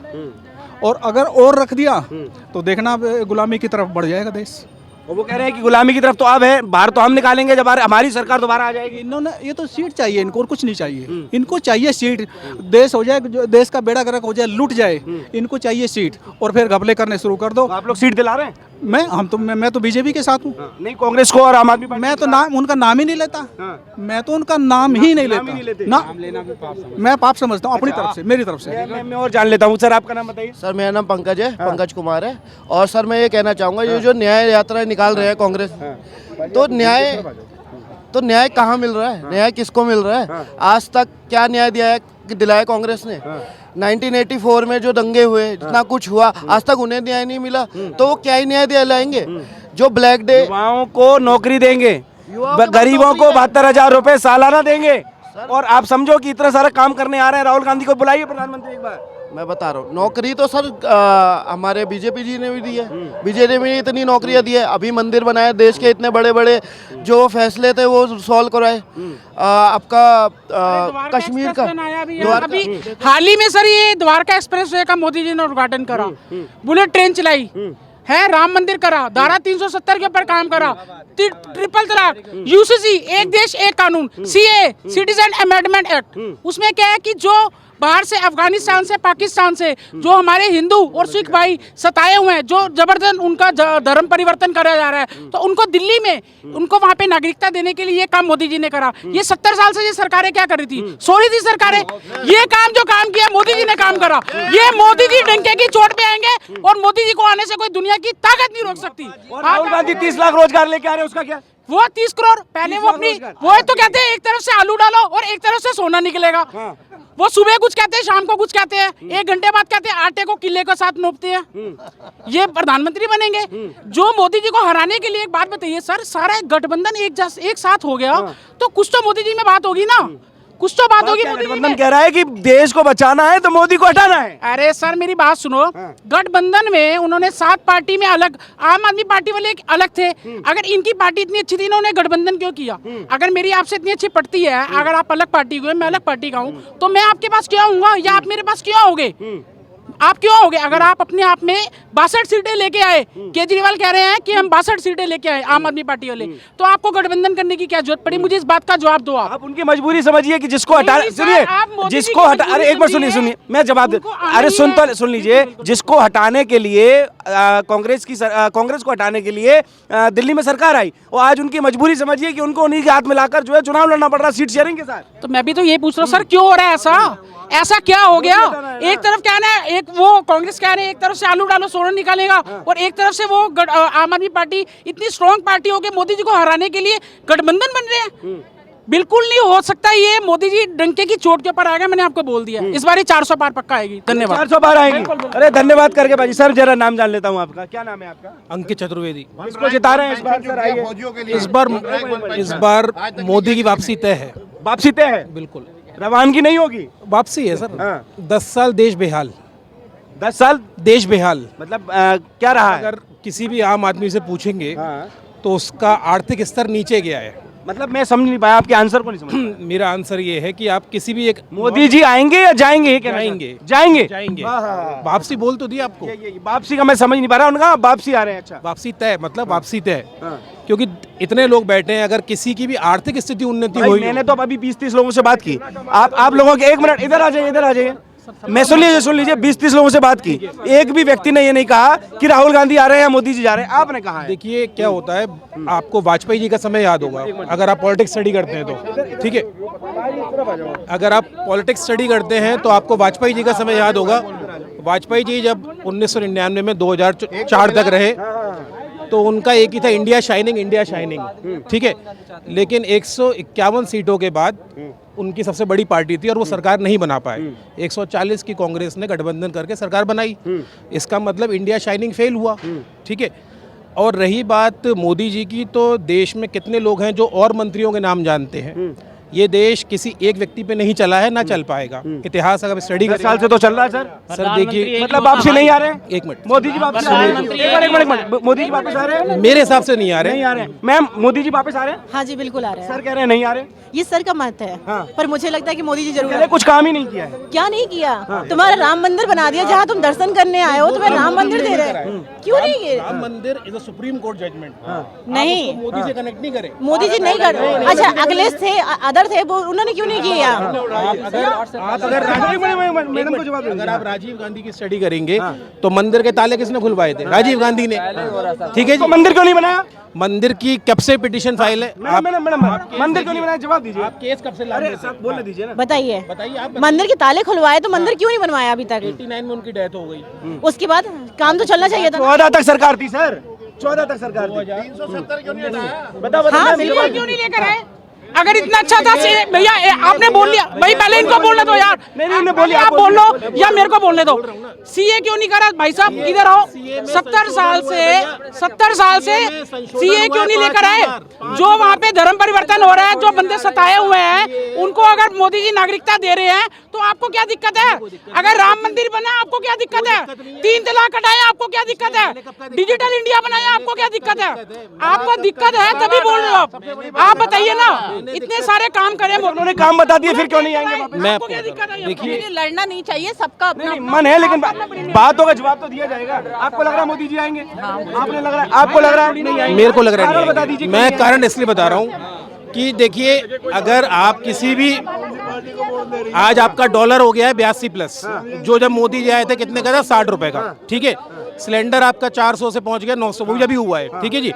और अगर और रख दिया तो देखना गुलामी की तरफ बढ़ जाएगा देश। और वो कह रहे हैं कि गुलामी की तरफ तो अब है, बाहर तो हम निकालेंगे जब हमारी सरकार दोबारा आ जाएगी। इन्होंने ये तो सीट चाहिए इनको और कुछ नहीं चाहिए। इनको चाहिए सीट, देश हो जाए, देश का बेड़ा गर्क हो जाए, लूट जाए, इनको चाहिए सीट और फिर घपले करने शुरू कर दो। आप लोग सीट दिला रहे हैं? मैं तो बीजेपी के साथ हूँ। नहीं कांग्रेस को और आम आदमी पार्टी? मैं तो उनका नाम ही नहीं लेता। मैं तो उनका नाम ही नहीं लेता ना। मैं पाप समझता हूँ अपनी तरफ से, मेरी तरफ से। मैं और जान लेता हूँ। सर आपका नाम बताइए। सर मेरा नाम पंकज है, पंकज कुमार है। और सर मैं ये कहना चाहूँगा, ये जो न्याय यात्रा निकाल रहे हैं कांग्रेस, तो न्याय कहाँ मिल रहा है? न्याय किसको मिल रहा है? आज तक क्या न्याय दिलाया कांग्रेस ने? 1984 में जो दंगे हुए, जितना कुछ हुआ, आज तक उन्हें न्याय नहीं मिला, तो वो क्या ही न्याय दिलाएंगे? जो ब्लैक डे, युवाओं को नौकरी देंगे, गरीबों को 72,000 रुपए सालाना देंगे। और आप समझो कि इतना सारा काम करने आ रहे हैं। राहुल गांधी को बुलाइए प्रधानमंत्री एक बार। मैं बता रहा हूँ, नौकरी तो सर हमारे बीजेपी जी ने भी दी है। बीजेपी ने इतनी नौकरियां दी है, अभी मंदिर बनाए, देश के इतने बड़े बड़े जो फैसले थे वो सॉल्व कराए। आपका कश्मीर का अभी हाल ही में सर ये द्वारका एक्सप्रेसवे का मोदी जी ने उद्घाटन करा, बुलेट ट्रेन चलाई है, राम मंदिर करा, धारा 370 के ऊपर काम करा, ट्रिपल तलाक, यूसीसी, एक देश एक कानून, सीए, सिटीजन अमेंडमेंट एक्ट। उसमें क्या है कि जो बाहर से अफगानिस्तान से पाकिस्तान से जो हमारे हिंदू और सिख भाई सताए हुए हैं, जो जबरदस्त उनका धर्म परिवर्तन करा जा रहा है, तो उनको दिल्ली में उनको वहां पे नागरिकता देने के लिए ये काम मोदी जी ने करा। ये 70 साल से ये सरकारें क्या कर रही थी? सो रही थी सरकारें। ये काम जो काम किया मोदी जी ने काम करा। ये मोदी जी डंके की चोट पे आएंगे और मोदी जी को आने से कोई दुनिया की ताकत नहीं रोक सकती। राहुल गांधी 30 लाख रोजगार लेके आ रहे हैं, उसका क्या? वो 30 करोड़ पहले वो अपनी वो तो कहते हैं एक तरफ से आलू डालो और एक तरफ से सोना निकलेगा। वो सुबह कुछ कहते हैं, शाम को कुछ कहते हैं, 1 घंटे बाद कहते हैं आटे को किले के साथ नोपते हैं। ये प्रधानमंत्री बनेंगे? जो मोदी जी को हराने के लिए, एक बात बताइए सर, सारा गठबंधन एक साथ हो गया तो कुछ तो मोदी जी में बात होगी ना, कुछ तो बात होगी। गठबंधन कह रहा है कि देश को बचाना है तो मोदी को हटाना है। अरे सर मेरी बात सुनो, गठबंधन में उन्होंने 7 पार्टी में अलग, आम आदमी पार्टी वाले अलग थे। अगर इनकी पार्टी इतनी अच्छी थी, इन्होंने गठबंधन क्यों किया? अगर मेरी आपसे इतनी अच्छी पड़ती है, अगर आप अलग पार्टी के, मैं अलग पार्टी का हूँ, तो मैं आपके पास क्यों आऊंगा या आप मेरे पास क्यों आओगे? आप क्यों आओगे? अगर आप अपने आप में 62 सीटें लेके आए, केजरीवाल कह रहे हैं कि हम 62 सीटें लेके आए आम आदमी पार्टी वाले, तो आपको गठबंधन करने की क्या जरूरत पड़ी? मुझे इस बात का जवाब दो। आप उनकी मजबूरी समझिए कि जिसको हटा, सुनिए, जिसको हटा, अरे एक बार सुनिए, मैं जवाब दे, अरे सुन लीजिए, जिसको हटाने के लिए कांग्रेस को हटाने के लिए दिल्ली में सरकार आई, और आज उनकी मजबूरी समझिए कि उनको उन्हीं के हाथ मिलाकर जो है चुनाव लड़ना पड़ रहा सीट शेयरिंग के साथ। तो मैं भी तो ये पूछ रहा हूँ सर, क्यों हो रहा है ऐसा क्या हो गया? एक तरफ कहना है, एक वो कांग्रेस कह रहे हैं, एक तरफ से आलू डालो सोना निकालेगा, और एक तरफ से वो आम आदमी पार्टी इतनी स्ट्रॉन्ग पार्टी हो के मोदी जी को हराने के लिए गठबंधन बन रहे हैं। बिल्कुल नहीं हो सकता ये। मोदी जी डंके की चोट के ऊपर आएगा, मैंने आपको बोल दिया। इस बार 400 पार पक्का आएगी। धन्यवाद। 400 पार आएगी। अरे धन्यवाद करके भाई। सर जरा नाम जान लेता हूँ आपका, क्या नाम है आपका? अंकित चतुर्वेदी। किसको जिता रहे हैं इस बार? सर आइए। इस बार मोदी की वापसी तय है। वापसी तय है? बिल्कुल, रवानगी नहीं होगी, वापसी है सर। 10 साल देश बेहाल। 10 साल देश बेहाल मतलब क्या रहा है? अगर किसी भी आम आदमी से पूछेंगे तो उसका आर्थिक स्तर नीचे गया है। मतलब मैं समझ नहीं पाया, आपके आंसर को नहीं समझ। मेरा आंसर ये है कि आप किसी भी एक मोदी जी आएंगे या जाएंगे? जाएंगे। वापसी बोल तो दिया आपको। वापसी का मैं समझ नहीं पा रहा। उनका वापसी आ रहे हैं। अच्छा, वापसी तय मतलब वापसी तय, क्योंकि इतने लोग बैठे हैं। अगर किसी की भी आर्थिक स्थिति उन्नति हुई, मैंने तो अभी 20-30 लोगों से बात की। आप लोगों के, एक मिनट इधर आ जाइए। मैं सुन लीजिए 20-30 लोगों से बात की, एक भी व्यक्ति ने ये नहीं कहा कि राहुल गांधी आ रहे हैं या मोदी जी जा रहे हैं। आपने कहा है। देखिए क्या होता है, आपको वाजपेयी जी का समय याद होगा अगर आप पॉलिटिक्स स्टडी करते हैं तो, ठीक है। अगर आप पॉलिटिक्स स्टडी करते हैं तो आपको वाजपेयी जी का समय याद होगा। वाजपेयी जी जब 1999 में 2004 तक रहे तो उनका एक ही था, इंडिया शाइनिंग, ठीक है। लेकिन 151 सीटों के बाद उनकी सबसे बड़ी पार्टी थी और वो सरकार नहीं बना पाए। 140 की कांग्रेस ने गठबंधन करके सरकार बनाई। इसका मतलब इंडिया शाइनिंग फेल हुआ, ठीक है। और रही बात मोदी जी की, तो देश में कितने लोग हैं जो और मंत्रियों के नाम जानते हैं? ये देश किसी एक व्यक्ति पे नहीं चला है, ना चल पाएगा। इतिहास अगर स्टडी 10 साल से तो चल रहा है सर। सर देखिए, मतलब वापसी नहीं आ रहे हैं? एक मिनट, मोदी जी वापस आ रहे हैं? मोदी जी वापस आ रहे हैं? मेरे हिसाब से नहीं आ रहे। मैम मोदी जी वापस आ रहे हैं? हाँ जी बिल्कुल आ रहे हैं। सर कह रहे हैं नहीं आ रहे। ये सर का मत है। पर मुझे लगता है कि मोदी जी जरूर कुछ काम ही नहीं किया है। क्या नहीं किया? तुम्हारा राम मंदिर बना दिया, जहाँ तुम दर्शन करने आए हो तुम्हें राम मंदिर दे रहे, क्यों नहीं किए? Ram Mandir is a Supreme Court judgment. नहीं, मोदी से कनेक्ट नहीं करे। मोदी जी नहीं कर। अच्छा अखिलेश थे, अदर थे, वो उन्होंने क्यों नहीं किया? अगर आप राजीव गांधी की स्टडी करेंगे तो मंदिर के ताले किसने खुलवाए थे? राजीव गांधी ने, ठीक है जी। मंदिर क्यों नहीं बनाया? मंदिर की कब से पिटीशन फाइल है? मंदिर क्यों नहीं बनाया? जवाब दीजिए। आप केस कब से ला रहे हैं? बोलने दीजिए ना। बताइए। मंदिर के ताले खुलवाए तो मंदिर क्यों नहीं बनवाया अभी तक? 89 में उनकी डेथ हो गई। उसके बाद काम तो चलना चाहिए था। 14 तक सरकार थी सर, 14 तक सरकार थी। 370 क्यों नहीं हटाया? बताओ क्यों नहीं लेकर आए? अगर इतना अच्छा था भैया, आपने बोल लिया भाई, पहले इनको बोलने दो यार। नहीं बोलिए, आप बोल लो या मेरे को बोलने दो। सीए क्यों नहीं करा? भाई साहब इधर आओ। 70 साल से सीए क्यों नहीं लेकर आए? जो वहाँ पे धर्म परिवर्तन हो रहा है, जो बंदे सताए हुए हैं, उनको अगर मोदी जी नागरिकता दे रहे हैं तो आपको क्या दिक्कत है? अगर राम मंदिर बना आपको क्या दिक्कत है? 3 तलाक हटाया आपको क्या दिक्कत है? डिजिटल इंडिया बनाया आपको क्या दिक्कत है? आपको दिक्कत है तभी बोल रहे हो आप बताइए ना। इतने सारे काम करे, उन्होंने काम बता दिए, फिर क्यों नहीं आएंगे वापस? मैं देखिए लड़ना नहीं चाहिए, सबका अपना मन है, लेकिन बातों का जवाब तो दिया जाएगा। आपको लग रहा है मोदी जी आएंगे? आपको लग रहा है नहीं आएंगे? मेरे को लग रहा है। मैं कारण इसलिए बता रहा हूँ कि देखिए, अगर आप किसी भी, आज आपका डॉलर हो गया है 82 प्लस, जो जब मोदी जी आए थे कितने का था? 60 रुपए का, ठीक है। सिलेंडर आपका 400 से पहुंच गया 900, वो अभी हुआ है, ठीक है जी।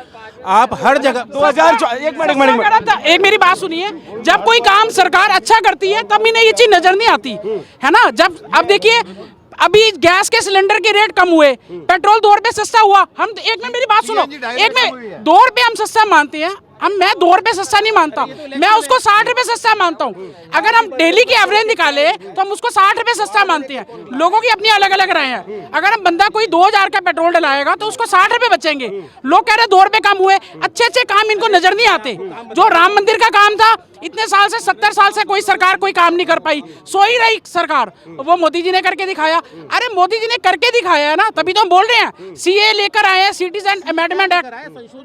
आप हर जगह 2000 एक मेरी बात सुनिए, जब कोई काम सरकार अच्छा करती है तब इन्हें ये चीज नजर नहीं आती है ना। जब अब देखिए, अभी गैस के सिलेंडर के रेट कम हुए, पेट्रोल 2 रुपए सस्ता हुआ। हम एक में मेरी बात सुनो, एक में 2 रुपए हम सस्ता मानते हैं, मैं 2 रुपए सस्ता नहीं मानता, मैं उसको 60 रुपए सस्ता मानता हूँ। अगर हम डेली की एवरेज निकाले तो हम उसको 60 रुपए सस्ता मानते हैं। लोगों की अपनी अलग अलग राय है। अगर हम बंदा कोई 2000 का पेट्रोल डलाएगा तो उसको 60 रुपए बचेंगे। लोग कह रहे 2 रुपए कम हुए। अच्छे अच्छे काम इनको नजर नहीं आते। जो राम मंदिर का काम था, इतने साल से 70 साल से कोई सरकार कोई काम नहीं कर पाई, सो ही रही सरकार। वो मोदी जी ने करके दिखाया। अरे मोदी जी ने करके दिखाया है ना, तभी तो हम बोल रहे हैं। सीए लेकर आए हैं, सिटीजन अमेंडमेंट एक्ट।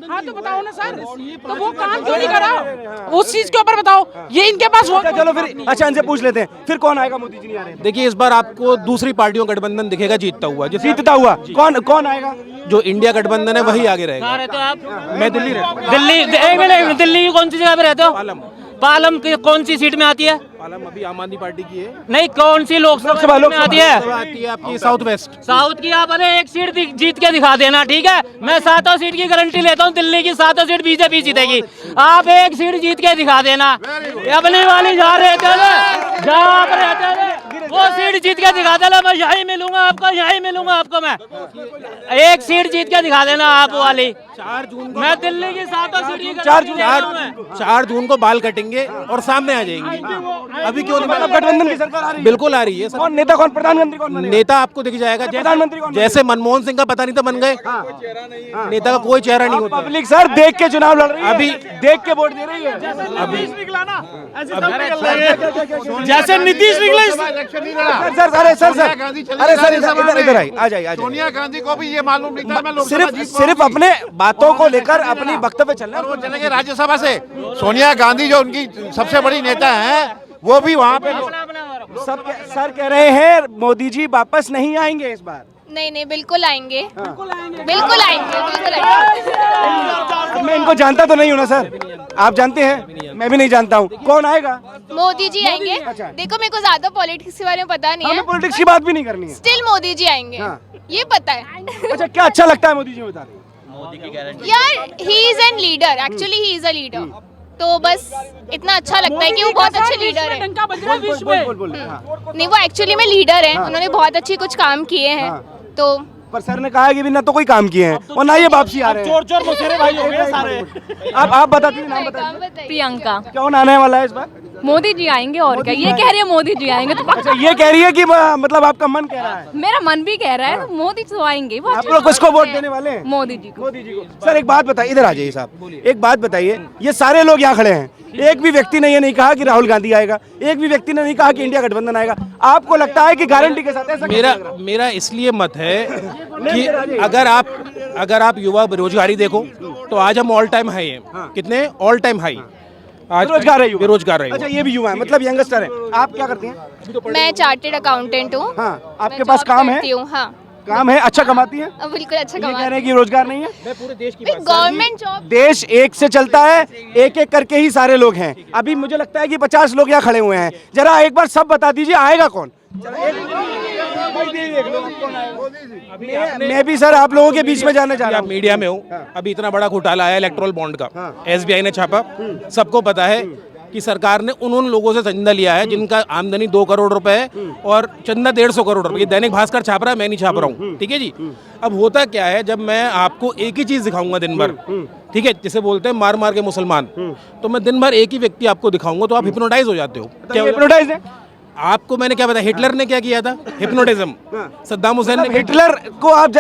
हाँ तो बताओ ना सर, तो वो काम क्यों नहीं करा? उस चीज के ऊपर बताओ। ये इनके पास हो। चलो फिर अच्छा इनसे पूछ लेते हैं, फिर कौन आएगा? मोदी जी नहीं आ रहे। देखिए इस बार आपको दूसरी पार्टियों का गठबंधन दिखेगा जीतता हुआ। जीतता हुआ कौन आएगा? जो इंडिया गठबंधन है वही आगे रहेगा। कहाँ रहते हो आप? मैं दिल्ली रहता दिल्ली, एक मिनट, दिल्ली की कौन सी जगह पे रहते हो? पालम की कौन सी सीट में आती है? पालम अभी आम आदमी पार्टी की है। नहीं, कौन सी लोकसभा में आती है? आती है आपकी साउथ वेस्ट। साउथ की आप एक सीट जीत के दिखा देना, ठीक है? मैं 7 सीट की गारंटी लेता हूँ, दिल्ली की 7 सीट बीजेपी जीतेगी। आप एक सीट जीत के दिखा देना। अपनी वाली जहाँ रहते थे, जहाँ आप रहते थे, वो सीट जीत के दिखा देना। मैं यही मिलूंगा आपको, यही मिलूंगा आपको। मैं एक सीट जीत के दिखा देना आप वाली। 4 जून को मैं दिल्ली की 7 सीट की 4 जून को बाल कटेंगे और सामने आ जाएंगी। अभी क्यों नहीं? गठबंधन की सरकार आ रही है। बिल्कुल आ रही है। कौन नेता, कौन प्रधानमंत्री, कौन बनेगा? नेता आपको दिख जाएगा। प्रधानमंत्री कौन? जैसे मनमोहन सिंह का पता नहीं तो बन गए। नेता का कोई चेहरा नहीं होता। पब्लिक सर देख के चुनाव लड़ रही है, अभी देख के वोट दे रही है। अभी जैसे नीतीश निकले। इधर आई, आ जाइए। सोनिया गांधी को भी ये मालूम नहीं था मैं लोकसभा सिर्फ अपने बातों को लेकर अपनी वक्तव्य चलना। वो चलेंगे राज्यसभा से। सोनिया गांधी जो उनकी सबसे बड़ी नेता है, वो भी वहाँ पे सब सर कह रहे हैं मोदी जी वापस नहीं आएंगे इस बार। नहीं, बिल्कुल आएंगे। बिल्कुल आएंगे। मैं इनको जानता तो नहीं हूँ ना सर, आप जानते हैं, मैं भी नहीं जानता हूँ। कौन आएगा? मोदी जी आएंगे। देखो मेरे को ज्यादा पॉलिटिक्स के बारे में पता नहीं है। पॉलिटिक्स की बात भी नहीं करनी है। स्टिल मोदी जी आएंगे, ये पता है। अच्छा क्या अच्छा लगता है मोदी जी में? बता यार he is an leader, actually he is a leader. तो बस इतना अच्छा लगता है कि वो बहुत अच्छे लीडर है। नहीं, वो एक्चुअली में लीडर है। उन्होंने बहुत अच्छी कुछ काम किए हैं। तो पर सर ने कहा कि भी ना तो कोई काम किए हैं और ना ये वापसी आ रहे हैं। चोर मुसेरे भाई हो गए सारे। आप बताती नाम बताइए। प्रियंका। कौन आने वाला है इस बार? मोदी जी आएंगे और क्या, ये कह रही है मोदी जी आएंगे तो अच्छा ये कह रही है कि मतलब आपका मन कह रहा है? मेरा मन भी कह रहा है तो मोदी तो आएंगे। आप लोग किसको वोट देने वाले हैं? मोदी जी को। मोदी जी को। सर एक बात बताइए, इधर आ जाइए साहब। एक बात बताइए, ये सारे लोग यहाँ खड़े हैं, एक भी व्यक्ति ने ये नहीं कहा कि राहुल गांधी आएगा, एक भी व्यक्ति ने नहीं कहा कि इंडिया गठबंधन आएगा। आपको लगता है कि गारंटी के साथ? ऐसा मेरा इसलिए मत है कि अगर आप युवा बेरोजगारी देखो तो आज हम ऑल टाइम हाई है। कितने? All time high. आज बेरोजगार रहे। अच्छा ये भी युवा है, मतलब यंगस्टर है। आप क्या करते हैं? मैं चार्टेड अकाउंटेंट हूँ। हाँ, आपके पास काम है? हाँ, काम है। अच्छा कमाती है? बिल्कुल अच्छा ये कमा कह रहे हैं कि रोजगार नहीं है। मैं पूरे देश की गवर्नमेंट जॉब। देश एक से चलता है, एक एक करके ही सारे लोग हैं। अभी मुझे लगता है कि 50 लोग यहाँ खड़े हुए हैं। जरा एक बार सब बता दीजिए आएगा कौन? मैं भी सर आप लोगों के बीच में जाने जा रहा हूँ। मीडिया में हूँ। अभी इतना बड़ा घोटाला आया इलेक्ट्रोल बॉन्ड का, SBI ने छापा। सबको पता है कि सरकार ने उन लोगों से चंदा लिया है जिनका आमदनी 2 करोड़ रुपए है और चंदा 150 करोड़ रुपए। ये दैनिक भास्कर छाप रहा है, मैं नहीं छाप रहा हूँ। ठीक है जी। अब होता क्या है, जब मैं आपको एक ही चीज दिखाऊंगा दिन भर, ठीक है, जिसे बोलते हैं मार मार के मुसलमान, तो मैं दिन भर एक ही व्यक्ति आपको दिखाऊंगा तो आप हिप्नोटाइज हो जाते हो। क्या हिप्नोटाइज है? आपको मैंने क्या बताया, हिटलर ने क्या किया था? हिप्नोटिज्म। सद्दाम हुसैन ने। हिटलर को आप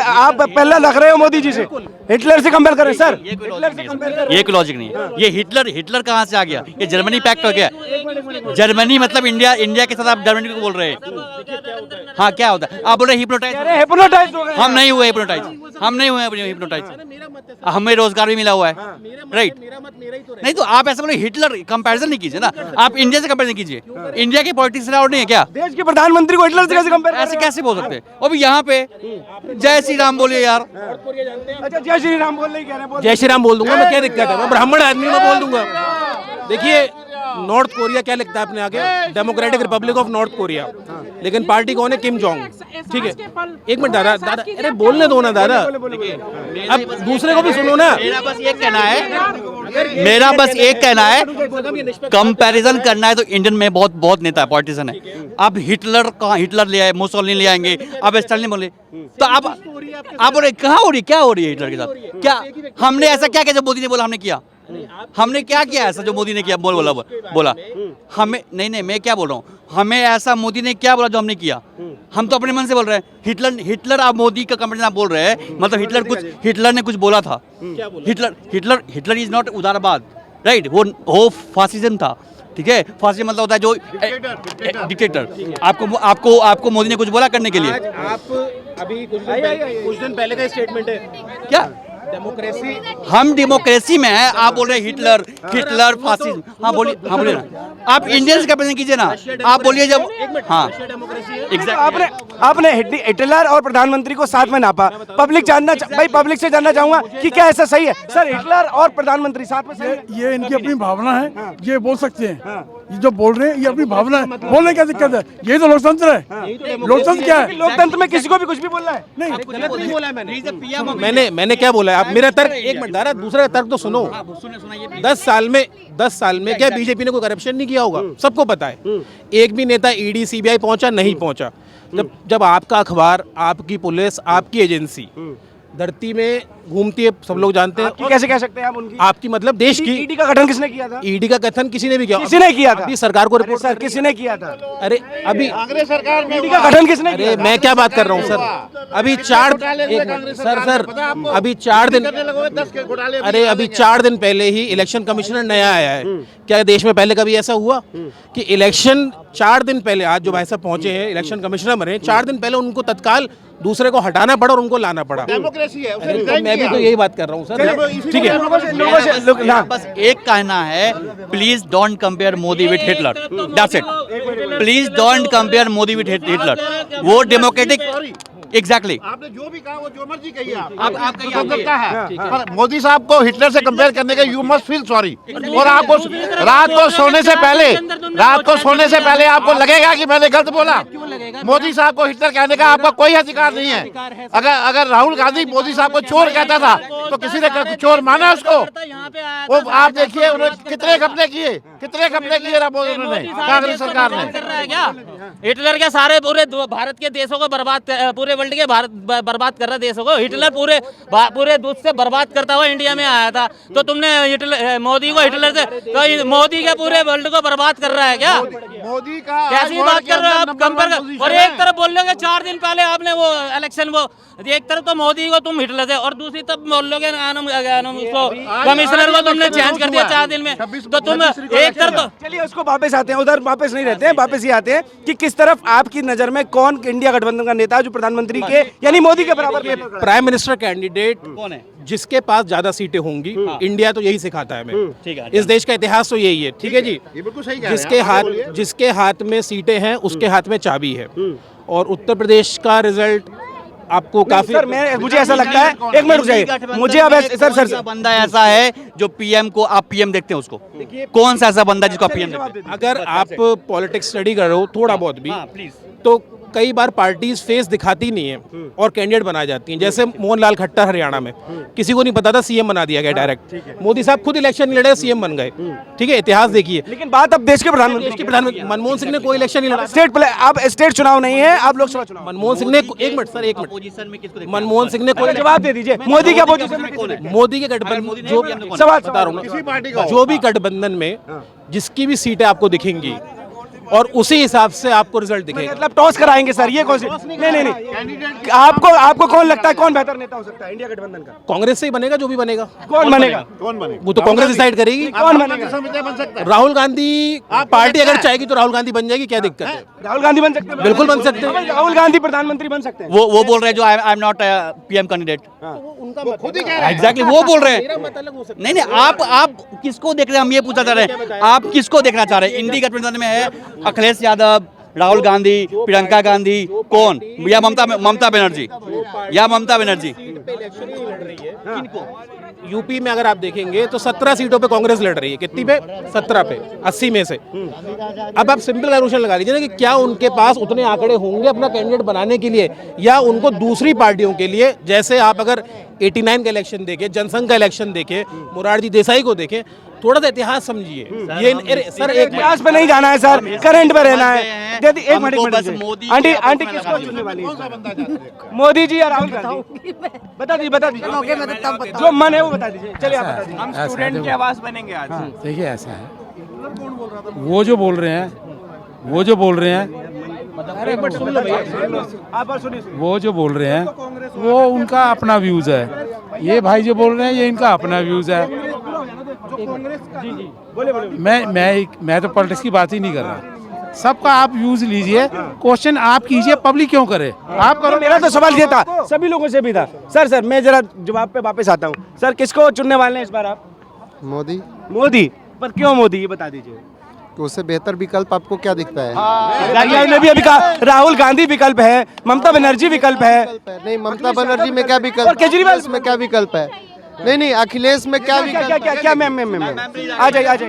पहले लग रहे हो मोदी जी से, हिटलर से कंपेयर करें सर। हिटलर से कंपेयर करें। ये कोई लॉजिक नहीं है। ये हिटलर कहाँ से आ गया? ये जर्मनी पैक्ट हो गया। जर्मनी मतलब इंडिया के साथ आप जर्मनी को बोल रहे हैं। हाँ क्या होता है? आप बोल रहे हिप्नोटाइज। हम नहीं हुए हिप्नोटाइज, हम नहीं हुए हिप्नोटाइज। हमें रोजगार भी मिला हुआ है, राइट? नहीं तो आप ऐसा बोले हिटलर कंपैरिजन नहीं कीजिए ना, आप इंडिया से कंपेयर नहीं कीजिए। इंडिया की पॉलिटिक्स नहीं है क्या? देश के प्रधानमंत्री को हिटलर से कैसे कंपेयर? ऐसे कैसे बोल सकते हैं? अभी यहाँ पे जय श्री राम बोलिए यार। अच्छा जय श्री राम बोल रहे हैं। जय श्री राम बोल दूंगा मैं, क्या दिक्कत है? मैं ब्राह्मण आदमी में बोल दूंगा। देखिए नॉर्थ कोरिया क्या लिखता है अपने आगे? Democratic Republic of north Korea, लेकिन पार्टी कौन है? Kim Jong. ठीक है, एक मिनट दादा, अरे बोलने दो ना दादा, अब दूसरे को भी सुनो ना। मेरा बस एक कहना है, कंपैरिजन करना है तो इंडियन में बहुत नेता है, पॉलिटिशियन है। अब हिटलर ले आए, मुसोलिनी ले आएंगे, अब स्टालिन बोले तो आप बोले कहाँ हो रही, क्या हो रही है हिटलर के साथ? क्या हमने ऐसा क्या किया जब मोदी ने बोला हमने किया? हमने क्या किया ऐसा जो मोदी ने किया? बोला हमें नहीं, मैं क्या बोल रहा हूँ, हमें ऐसा मोदी ने क्या बोला जो हमने किया? हम तो अपने मन से बोल रहे हैं। हिटलर आप मोदी का कंपेरिजन आप बोल रहे हैं, मतलब हिटलर ने कुछ बोला था। हिटलर इज नॉट उदारवाद, राइट? वो फासिज्म था, ठीक है? फासिज्म मतलब होता है जो डिक्टेटर। आपको मोदी ने कुछ बोला करने के लिए? आप अभी कुछ दिन पहले का स्टेटमेंट है क्या? डेमोक्रेसी, हम डेमोक्रेसी में है, आप बोल रहे हैं हिटलर फासिज्म। हाँ बोलिए ना, आप इंडियंस का प्रेजेंट कीजिए ना, आप बोलिए जब। हाँ एग्जैक्टली। आपने हिटलर और प्रधानमंत्री को साथ में नापा। पब्लिक से जानना चाहूंगा कि क्या ऐसा सही है सर? हिटलर और प्रधानमंत्री साथ में सही है? ये इनकी अपनी भावना है, ये बोल सकते हैं। ये जो बोल रहे हैं ये अपनी भावना है, बोलने क्या दिक्कत है? यही तो लोकतंत्र है। लोकतंत्र क्या है? लोकतंत्र में किसी को भी कुछ भी बोलना है? नहीं, मैंने क्या बोला है? आप मेरा तर्क एक मिनट दारा, दूसरा तर्क तो सुनो। 10 साल में क्या बीजेपी ने कोई करप्शन नहीं किया होगा? सबको पता है। एक भी नेता ईडी सीबीआई पहुंचा नहीं पहुंचा। जब आपका अखबार, आपकी पुलिस, आपकी एजेंसी धरती में घूमती है, सब लोग जानते हैं। कैसे कह सकते हैं आप उनकी? आपकी मतलब देश की। ईडी का गठन किसने किया था? ईडी का गठन किसी ने भी किया। किसी ने किया था? सरकार को रिपोर्ट सर किसी ने किया था? अरे अभी कांग्रेस सरकार में ईडी का गठन किसने किया? अरे मैं क्या बात कर रहा हूँ सर? अभी 4 अभी 4 दिन पहले ही इलेक्शन कमिश्नर नया आया है। क्या देश में पहले कभी ऐसा हुआ कि इलेक्शन 4 दिन पहले, आज जो भाई साहब पहुंचे हैं इलेक्शन कमिश्नर बने, 4 दिन पहले उनको तत्काल दूसरे को हटाना पड़ा और उनको लाना पड़ा? डेमोक्रेसी है, तो मैं भी तो यही बात कर रहा हूँ सर। ठीक है, बस एक कहना है, please don't compare Modi with Hitler, that's it. Please don't compare Modi with Hitler. वो डेमोक्रेटिक, एग्जैक्टली। आपने जो भी कहा वो जो मर्जी कहिए आप कहिए, स्वतंत्रता है। पर मोदी साहब को हिटलर से कंपेयर करने के यू मस्ट फील सॉरी। और आपको रात को सोने से पहले आपको लगेगा कि मैंने गलत बोला। मोदी साहब को हिटलर कहने का आपका कोई अधिकार नहीं है। अगर राहुल गांधी मोदी साहब को चोर कहता था तो किसी ने चोर माना उसको? वो आप देखिए उन्होंने कितने घपले किए उन्होंने, कांग्रेस सरकार ने। हिटलर के सारे पूरे भारत के देशों को बर्बाद, पूरे वर्ल्ड के बर्बाद कर रहा देशों को। हिटलर पूरे दूध से बर्बाद करता हुआ इंडिया में आया था, तो तुमने मोदी को हिटलर से, तो मोदी के पूरे वर्ल्ड को बर्बाद कर रहा है क्या? मोदी का कैसी बात कर रहे हो आप? कंपेयर। और एक तरफ बोल लोगे 4 दिन पहले आपने वो इलेक्शन, वो एक तरफ तो मोदी को तुम हिटलर से, और दूसरी तरफ बोल लोगे कमिश्नर को तुमने चेंज कर दिया 4 दिन में। तो तुम एक तरफ तो, चलिए उसको वापस आते हैं, उधर वापस नहीं रहते हैं, वापस ही आते हैं कि किस तरफ आपकी नजर में कौन इंडिया गठबंधन का नेता जो प्रधानमंत्री के यानी मोदी के बराबर के प्राइम मिनिस्टर कैंडिडेट कौन है? जिसके पास ज्यादा सीटें होंगी। इंडिया तो यही सिखाता है हमें, इस देश का इतिहास तो यही है। ठीक है जी, जिसके हाथ में सीटें हैं उसके हाथ में चाबी है। और उत्तर प्रदेश का रिजल्ट आपको काफी, मुझे ऐसा लगता है, एक मिनट रुक जाइए, मुझे अब सर बंदा ऐसा है जो पीएम को आप पीएम देखते हैं, उसको कौन सा ऐसा बंदा जिसको आप पीएम देखते हैं? अगर आप पॉलिटिक्स स्टडी कर रहे हो थोड़ा बहुत भी, तो कई बार पार्टीज फेस दिखाती नहीं है और कैंडिडेट बना जाती हैं। जैसे मोहनलाल खट्टर हरियाणा में, किसी को नहीं पता था, सीएम बना दिया गया डायरेक्ट। मोदी साहब खुद इलेक्शन लड़े, सीएम बन गए। ठीक है, इतिहास देखिए। लेकिन बात अब देश के प्रधानमंत्री मनमोहन सिंह ने कोई इलेक्शन नहीं लड़ा। स्टेट चुनाव नहीं है, आप लोकसभा चुनाव। मनमोहन सिंह ने, एक मिनट, मनमोहन सिंह ने कोई जवाब दे दीजिए, मोदी क्या पोजीशन में कौन है? मोदी के गठबंधन जो सवाल बता रहा हूँ, जो भी गठबंधन में जिसकी भी सीटें आपको दिखेंगी और उसी हिसाब से आपको रिजल्ट दिखेगा। मतलब टॉस कराएंगे सर, ये कौन सी? नहीं, आपको कौन लगता है कौन बेहतर नेता हो सकता है इंडिया गठबंधन का? कांग्रेस से ही बनेगा, जो भी बनेगा। कौन बनेगा? वो तो कांग्रेस डिसाइड करेगी। कौन बनेगा? राहुल गांधी पार्टी अगर चाहेगी तो राहुल गांधी बन जाएगी, क्या दिक्कत है? राहुल गांधी बन सकते हैं, बिल्कुल बन सकते हैं। राहुल गांधी प्रधानमंत्री बन सकते हैं। वो बोल रहे हैं जो I am not PM candidate, exactly वो बोल रहे हैं। नहीं, आप किसको देख रहे हैं? हम ये पूछना चाह रहे हैं, आप किसको देखना चाह रहे हैं? इंडी गठबंधन में है अखिलेश यादव, राहुल गांधी, प्रियंका गांधी, कौन? या ममता बनर्जी? यूपी में अगर आप देखेंगे तो 17 सीटों पे कांग्रेस लड़ रही है। कितनी पे? 17 पे, 80 में से। अब आप सिंपल कैलकुलेशन लगा लीजिए ना कि क्या उनके पास उतने आंकड़े होंगे अपना कैंडिडेट बनाने के लिए, या उनको दूसरी पार्टियों के लिए, जैसे आप अगर 89 का इलेक्शन देखें, जनसंघ का इलेक्शन देखें, मोरारजी देसाई को देखें, थोड़ा सा इतिहास समझिए। ये सर एक इतिहास पे नहीं जाना है सर, करंट पे रहना है। एक मिनट, आंटी किसको चुनने वाली है? मोदी जी या राहुल गांधी? बता दीजिए जो मन है वो बता दीजिए, चलिए आप बता दीजिए। हम स्टूडेंट की आवाज बनेंगे आज। देखिए ऐसा है, वो जो बोल रहे हैं अरे बट सुन लो भैया, आप सुनिए। वो जो बोल रहे हैं वो उनका अपना व्यूज है, ये भाई जो बोल रहे हैं ये इनका अपना व्यूज है। मैं तो पॉलिटिक्स की बात ही नहीं कर रहा, सबका आप व्यूज लीजिए, क्वेश्चन आप कीजिए, पब्लिक क्यों करे, आप करो। मेरा तो सवाल ये था, सभी लोगों से भी था। सर मैं जरा जवाब पे वापस आता हूँ। सर किसको चुनने वाले हैं इस बार आप? मोदी पर क्यों मोदी, ये बता दीजिए। तो उससे बेहतर विकल्प आपको क्या दिखता है? ने भी अभी कहा राहुल गांधी विकल्प है, ममता बनर्जी विकल्प है। नहीं, ममता बनर्जी में क्या विकल्प? और केजरीवाल में क्या विकल्प है? नहीं, अखिलेश में क्या विकल्प? क्या मैम आ जाइए।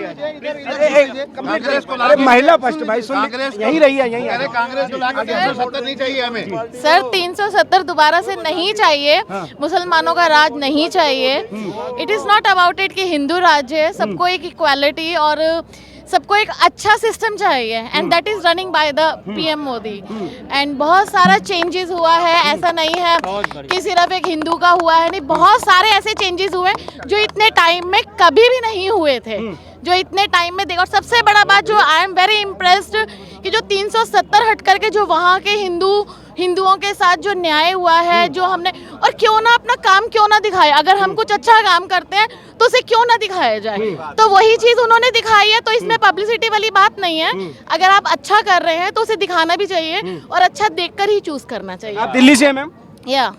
अरे महिला फर्स्ट भाई, सुन यही रही है, यही। अरे कांग्रेस को लाकर 370 नहीं चाहिए हमें। सर 370 दोबारा से नहीं चाहिए, मुसलमानों का राज नहीं चाहिए। It is not about it कि हिंदू राज्य है, सबको एक इक्वालिटी और सबको एक अच्छा सिस्टम चाहिए, and that is running by the PM Modi. And बहुत सारा चेंजेस हुआ है, ऐसा नहीं है कि सिर्फ एक हिंदू का हुआ है, नहीं, बहुत सारे ऐसे चेंजेस हुए जो इतने टाइम में कभी भी नहीं हुए थे, जो इतने टाइम में देखा। और सबसे बड़ा बात जो आई एम वेरी इम्प्रेस्ड कि जो 370 हट करके जो वहाँ के हिंदुओं के साथ जो न्याय हुआ है, जो हमने, और क्यों ना अपना काम क्यों ना दिखाए, अगर हम कुछ अच्छा काम करते हैं तो उसे क्यों ना दिखाया जाए, तो वही चीज उन्होंने दिखाई है। तो इसमें पब्लिसिटी वाली बात नहीं है, अगर आप अच्छा कर रहे हैं तो उसे दिखाना भी चाहिए और अच्छा देखकर ही चूज करना चाहिए। आप दिल्ली से हैं मैम? या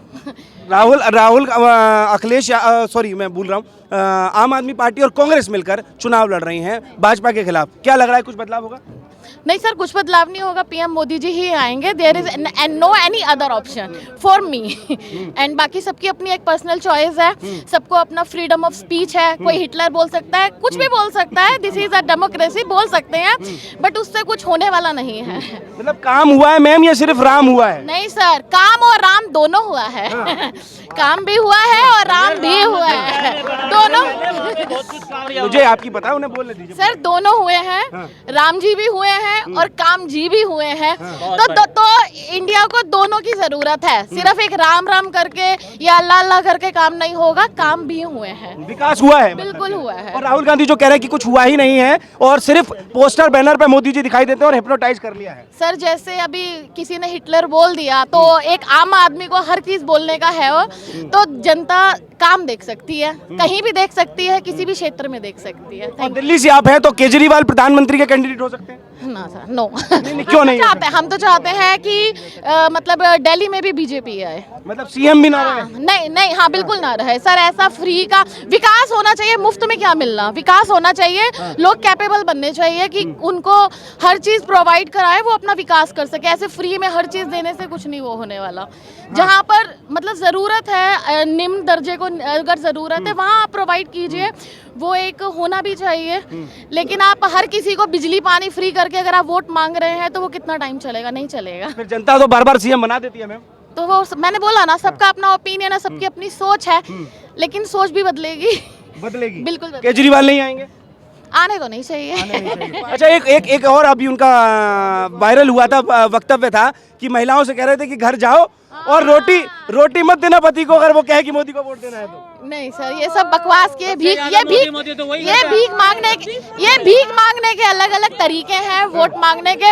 राहुल अखिलेश सॉरी मैं भूल रहा हूँ, आम आदमी पार्टी और कांग्रेस मिलकर चुनाव लड़ रही हैं भाजपा के खिलाफ, क्या लग रहा है कुछ बदलाव होगा? नहीं सर, कुछ बदलाव नहीं होगा, पीएम मोदी जी ही आएंगे। There is no any other option for me. And बाकी सबकी अपनी एक पर्सनल चॉइस है, सबको अपना फ्रीडम ऑफ स्पीच है, कोई हिटलर बोल सकता है, कुछ भी बोल सकता है, दिस इज अ डेमोक्रेसी, बोल सकते हैं, बट उससे कुछ होने वाला नहीं है। मतलब काम हुआ है मैम या सिर्फ राम हुआ है? नहीं सर, काम और राम दोनों हुआ है। काम भी हुआ है और राम भी हुआ है, दोनों। मुझे आपकी पता है, उन्हें बोलने दीजिए। सर दोनों हुए हैं, राम जी भी हुए हैं और काम जी भी हुए हैं, तो इंडिया को दोनों की जरूरत है, सिर्फ एक राम करके या अल्लाह करके काम नहीं होगा, काम भी हुए हैं, विकास हुआ है, बिल्कुल हुआ है। और राहुल गांधी जो कह रहे हैं कि कुछ हुआ ही नहीं है और सिर्फ पोस्टर बैनर पे मोदी जी दिखाई देते हैं और हिप्नोटाइज कर लिया है। सर जैसे अभी किसी ने हिटलर बोल दिया, तो एक आम आदमी को हर चीज बोलने का है, वो तो जनता काम देख सकती है, कहीं भी देख सकती है, किसी भी क्षेत्र में देख सकती है। और दिल्ली से आप हैं तो केजरीवाल प्रधानमंत्री के कैंडिडेट हो सकते हैं? ना सर, नो। क्यों नहीं? हम तो चाहते हैं कि मतलब दिल्ली में भी बीजेपी आए, मतलब सीएम भी ना रहे? नहीं, हाँ बिल्कुल ना रहे सर, ऐसा फ्री का विकास होना चाहिए, मुफ्त में क्या मिलना, विकास होना चाहिए, लोग कैपेबल बनने चाहिए कि उनको हर चीज प्रोवाइड कराए, वो अपना विकास कर सके। ऐसे फ्री में हर चीज देने से कुछ नहीं वो होने वाला। जहाँ पर मतलब जरूरत है, निम्न दर्जे को अगर जरूरत है, वहाँ आप प्रोवाइड कीजिए, वो एक होना भी चाहिए। लेकिन आप हर किसी को बिजली पानी फ्री करके अगर आप वोट मांग रहे हैं तो वो कितना टाइम चलेगा, नहीं चलेगा। फिर जनता तो बार सीएम बना देती है मैम। तो वो मैंने बोला ना, सबका अपना ओपिनियन है, सबकी अपनी सोच है, लेकिन सोच भी बदलेगी, बिल्कुल बदलेगी। केजरीवाल नहीं आएंगे? आने तो नहीं चाहिए। अच्छा, एक और अभी उनका वायरल हुआ था, वक्तव्य था कि महिलाओं से कह रहे थे कि घर जाओ और रोटी मत देना पति को, अगर वो कहे कि मोदी को वोट देना है तो। नहीं सर, ये सब बकवास के भीख मांगने के अलग अलग तरीके हैं, वोट मांगने के।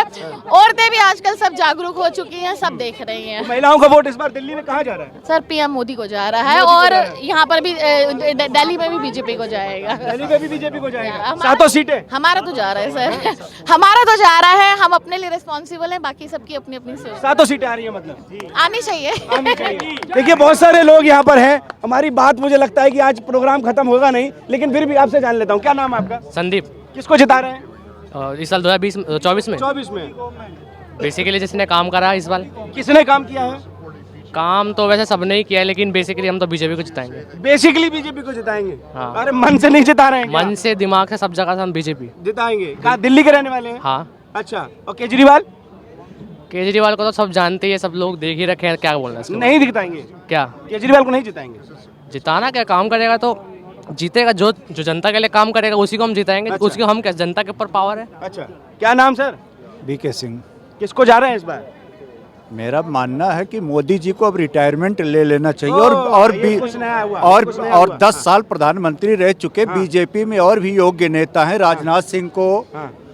औरतें भी आजकल सब जागरूक हो चुकी हैं, सब देख रही हैं। महिलाओं का वोट इस बार दिल्ली में कहाँ जा रहा है? सर पीएम मोदी को जा रहा है, और यहाँ पर भी दिल्ली में भी बीजेपी को जाएगा। दिल्ली में भी बीजेपी को जाएगा, सातों सीटें? हमारा तो जा रहा है सर, हमारा तो जा रहा है, हम अपने लिए रिस्पॉन्सिबल हैं, बाकी सबकी अपनी अपनी सोच। सातों सीटें आ रही है, मतलब आनी चाहिए। देखिए बहुत सारे लोग यहाँ पर हैं, हमारी बात मुझे लगता है कि आज प्रोग्राम खत्म होगा नहीं, लेकिन फिर भी आपसे जान लेता हूँ, क्या नाम है आपका? संदीप। किसको जिता रहे हैं इस साल 2024 में? 24 में। बेसिकली जिसने काम करा इस बार। किसने काम किया है? काम तो वैसे सबने ही किया है, लेकिन बेसिकली हम तो बीजेपी को जिताएंगे। बेसिकली बीजेपी को जिताएंगे? हाँ। अरे मन से नहीं जिता रहे हैं? मन से, दिमाग से, सब जगह से हम बीजेपी जिताएंगे। कहाँ, दिल्ली के रहने वाले हैं? हाँ। अच्छा, और केजरीवाल को तो सब जानते ही, सब लोग देख ही रखे हैं, क्या बोलना है? नहीं जिताएंगे क्या? केजरीवाल को नहीं जिताएंगे? जिताना क्या, काम करेगा तो जीतेगा, जो जनता के लिए काम करेगा उसी को हम जिताएंगे। अच्छा। उसको हम क्या, जनता के ऊपर पावर है। अच्छा, क्या नाम सर? बीके सिंह। किसको जा रहे हैं इस बार? मेरा मानना है कि मोदी जी को अब रिटायरमेंट ले लेना चाहिए और 10 साल प्रधानमंत्री रह चुके बीजेपी में और भी योग्य नेता हैं, राजनाथ सिंह को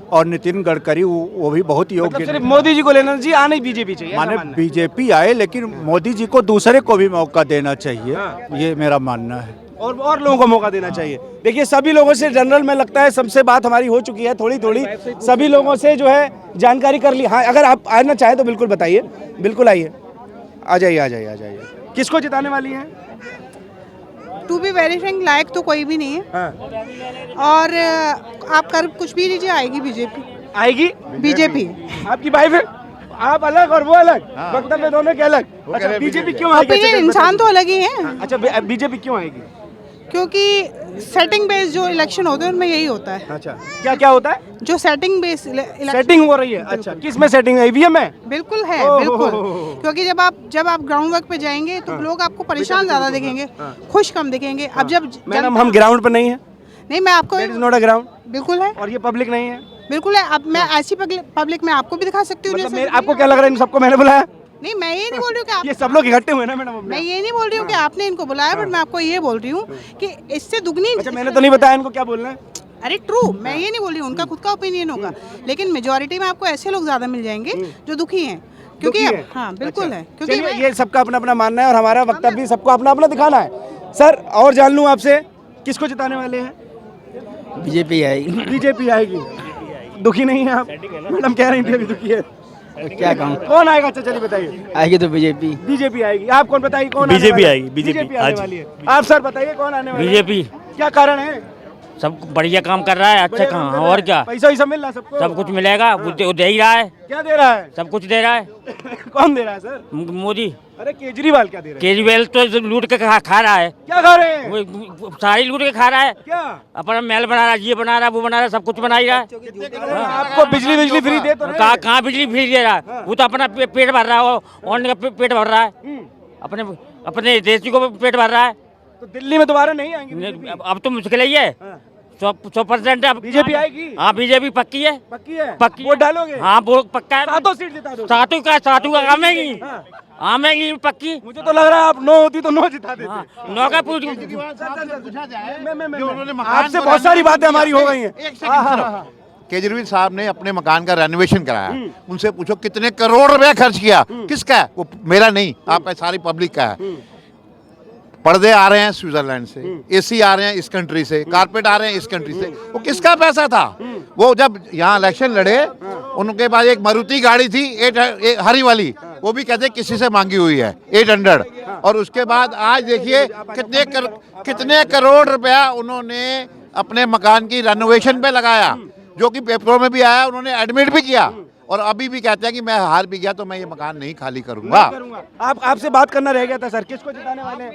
और नितिन गडकरी वो भी बहुत योग्य। सिर्फ मोदी जी को लेना चाहिए, आने बीजेपी चाहिए, माने बीजेपी आए लेकिन मोदी जी को दूसरे को भी मौका देना चाहिए, ये मेरा मानना है। और लोगों को मौका देना चाहिए। देखिए सभी लोगों से जनरल में लगता है सबसे बात हमारी हो चुकी है, थोड़ी थोड़ी सभी लोगों से जो है जानकारी कर ली। हाँ, अगर आप आना चाहें तो बिल्कुल बताइए, बिल्कुल आइए, आ जाइए। किसको जिताने वाली हैं? टू बी वेरी फ्रैंक, लायक तो कोई भी नहीं है। और आप कर कुछ भी लीजिए, आएगी बीजेपी। आएगी बीजेपी। आपकी वाइफ है, आप अलग और वो अलग, वक्तव्य दोनों के अलग। अच्छा, बीजेपी क्यों आएगी? इंसान तो अलग ही है। अच्छा, बीजेपी क्यों आएगी? क्योंकि सेटिंग बेस्ड जो इलेक्शन होते हैं उनमें यही होता है। अच्छा, क्या होता है? जो सेटिंग बेस्ड सेटिंग हो रही है। अच्छा, किस में सेटिंग है? ईवीएम में? बिल्कुल है, बिल्कुल। क्योंकि जब आप ग्राउंड वर्क पे जाएंगे तो लोग आपको परेशान ज्यादा दिखेंगे, खुश कम दिखेंगे। अब जब मैडम हम ग्राउंड पर नहीं है। नहीं, मैं आपको नॉट अ ग्राउंड। बिल्कुल है। और ये पब्लिक नहीं है। बिल्कुल है। अब मैं ऐसी पब्लिक में आपको भी दिखा सकती हूँ। आपको क्या लग रहा है इन सबको मैंने बुलाया? नहीं, मैं ये नहीं बोल रही हूँ कि आप ये सब लोग इकट्ठे हुए ना मैडम। मैं ये नहीं बोल रही हूँ कि आपने इनको बुलाया, बट मैं आपको ये बोल रही हूँ कि इससे दुगनी। अच्छा, मैंने तो नहीं बताया इनको क्या बोलना है। अरे ट्रू, मैं ये नहीं बोल रही हूँ, उनका खुद का ओपिनियन होगा, लेकिन मेजोरिटी में आपको ऐसे लोग ज्यादा मिल जाएंगे जो दुखी हैं। क्योंकि हाँ बिल्कुल है, क्योंकि ये सबका अपना अपना मानना है और हमारा वक्तव्य भी सबको अपना अपना दिखाना है। सर और जान लूँ आपसे, किसको जिताने वाले हैं? बीजेपी आएगी। बीजेपी आएगी। दुखी नहीं है आप? मैडम कह रही थी अभी दुखी है। क्या कहूँ? कौन आएगा? अच्छा चलिए बताइए। आएगी तो बीजेपी। बीजेपी आएगी। आप कौन बताइए कौन? बीजेपी आएगी। बीजेपी आने वाली है। आप सर बताइए कौन आने वाला है? बीजेपी। क्या कारण है? सब बढ़िया काम कर रहा है, अच्छा काम, और क्या, पैसा मिल रहा है सबको? सब कुछ मिलेगा, वो दे ही रहा है। क्या दे रहा है? सब कुछ दे रहा है। कौन दे रहा है सर? मोदी। अरे केजरीवाल क्या दे रहा है? केजरीवाल तो लूट के खा रहा है। क्या खा रहे हैं? वो सारी लूट के खा रहा है। क्या? अपना महल बना रहा है, ये बना रहा है, वो बना रहा है, सब कुछ बना ही रहा है। आपको बिजली फ्री दे तो कहाँ बिजली फ्री दे रहा है? वो तो अपना पेट भर रहा है, और पेट भर रहा है, अपने देश को पेट भर रहा है। तो दिल्ली में दोबारा नहीं आएंगे? अब तो मुश्किल ही है। 100% अब बीजेपी आएगी। हाँ, बीजेपी पक्की है। पक्की वोट डालोगे? हाँ, वो पक्का है। 7 सीट जिता दो। सातों का आमेगी। आमेगी पक्की। मुझे तो लग रहा है आप 9 होती तो 9 जिता देते। 9 का पूछ। आपसे बहुत सारी बातें हमारी हो गई हैं। केजरीवाल साहब ने अपने मकान का रेनोवेशन कराया, उनसे पूछो कितने करोड़ रुपया खर्च किया, किसका है? वो मेरा नहीं, आपका सारी पब्लिक का है। पर्दे आ रहे हैं स्विट्जरलैंड से, एसी आ रहे हैं इस कंट्री से, कारपेट आ रहे हैं इस कंट्री से। वो किसका पैसा था? वो जब यहाँ इलेक्शन लड़े, उनके पास एक मारुति गाड़ी थी, हरी वाली, वो भी कहते किसी से मांगी हुई है, 800। और उसके बाद आज देखिए कितने करोड़ रुपया उन्होंने अपने मकान की रेनोवेशन पे लगाया, जो कि पेपरों में भी आया, उन्होंने एडमिट भी किया। और अभी भी कहते हैं कि मैं हार भी गया तो मैं ये मकान नहीं खाली करूंगा। आपसे बात करना रह गया था सर, किसको जिताने वाले हैं?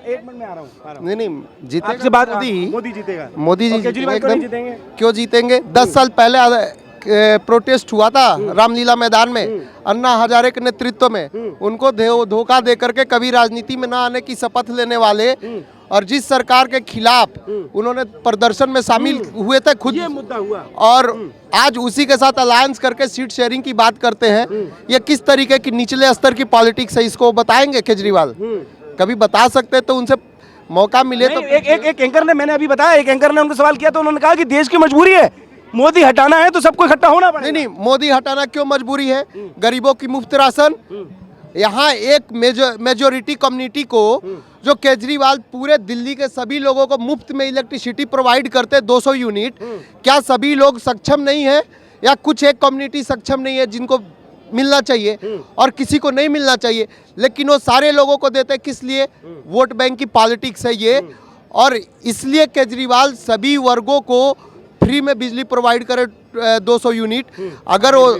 1 मिनट में आ रहा हूँ। नहीं जीतेगा। आपसे बात मोदी जीतेगा। मोदी जी एकदम जीतेंगे। क्यों जीतेंगे? 10 साल पहले प्रोटेस्ट हुआ था रामलीला मैदान में, अन्ना हजारे के नेतृत्व में। उनको धोखा दे करके कभी राजनीति में न आने की शपथ लेने वाले, और जिस सरकार के खिलाफ उन्होंने प्रदर्शन में शामिल हुए थे खुद, ये मुद्दा हुआ। और आज उसी के साथ अलायंस करके सीट शेयरिंग की बात करते हैं। ये किस तरीके की निचले स्तर की पॉलिटिक्स है, इसको बताएंगे केजरीवाल? कभी बता सकते तो उनसे मौका मिले तो। एक एंकर ने, मैंने अभी बताया, एक एंकर ने उनको सवाल किया तो उन्होंने कहा कि देश की मजबूरी है, मोदी हटाना है तो सबको इकट्ठा होना पड़ेगा। नहीं, मोदी हटाना क्यों मजबूरी है? गरीबों की मुफ्त राशन, यहाँ एक मेजोरिटी कम्युनिटी को, जो केजरीवाल पूरे दिल्ली के सभी लोगों को मुफ्त में इलेक्ट्रिसिटी प्रोवाइड करते 200 यूनिट, क्या सभी लोग सक्षम नहीं है, या कुछ एक कम्युनिटी सक्षम नहीं है जिनको मिलना चाहिए और किसी को नहीं मिलना चाहिए? लेकिन वो सारे लोगों को देते किस लिए? वोट बैंक की पॉलिटिक्स है ये। और इसलिए केजरीवाल सभी वर्गों को फ्री में बिजली प्रोवाइड करे 200 यूनिट। अगर वो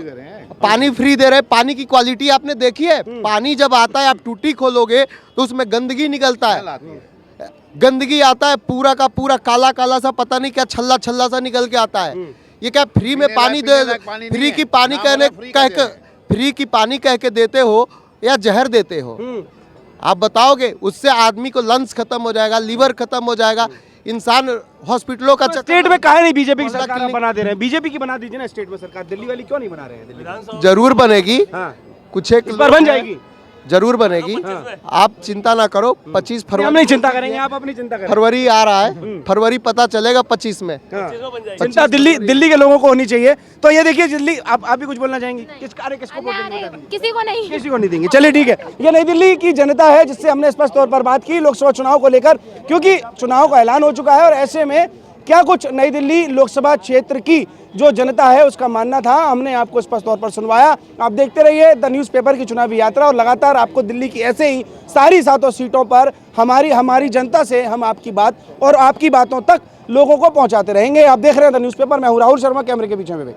पानी फ्री दे रहे, पानी की क्वालिटी आपने देखी है? पानी जब आता है, आप टूटी खोलोगे तो उसमें गंदगी निकलता है, गंदगी आता है, पूरा का पूरा काला काला सा, पता नहीं क्या छल्ला छल्ला सा निकल के आता है। ये क्या फ्री में पानी दे, फ्री की पानी फ्री की पानी कह के देते हो या जहर देते हो? आप बताओगे? उससे आदमी को लंग्स खत्म हो जाएगा, लीवर खत्म हो जाएगा, इंसान हॉस्पिटलों का स्टेट में काहे नहीं बीजेपी की सरकार बना दे रहे हैं? बीजेपी की बना दीजिए ना स्टेट में सरकार, दिल्ली वाली क्यों नहीं बना रहे हैं? जरूर बनेगी, कुछ एक इस बार बन जाएगी? जरूर बनेगी। आप चिंता ना करो। 25 फरवरी हम नहीं चिंता करेंगे, आप अपनी चिंता करें। फरवरी आ रहा है, फरवरी पता चलेगा 25 में। चिंता दिल्ली के लोगों को होनी चाहिए। तो ये देखिए दिल्ली, आप भी कुछ बोलना चाहेंगी? किसको वोट देंगे? किसी को नहीं, किसी को नहीं देंगे। चलिए ठीक है, ये नई दिल्ली की जनता है जिससे हमने स्पष्ट तौर पर बात की लोकसभा चुनाव को लेकर, क्योंकि चुनाव का ऐलान हो चुका है और ऐसे में क्या कुछ नई दिल्ली लोकसभा क्षेत्र की जो जनता है उसका मानना था, हमने आपको स्पष्ट तौर पर सुनवाया। आप देखते रहिए द न्यूज़पेपर की चुनावी यात्रा और लगातार आपको दिल्ली की ऐसे ही सारी 7 सीटों पर हमारी जनता से हम आपकी बात और आपकी बातों तक लोगों को पहुंचाते रहेंगे। आप देख रहे हैं द न्यूज़पेपर, मैं हूं राहुल शर्मा, कैमरे के पीछे विवेक।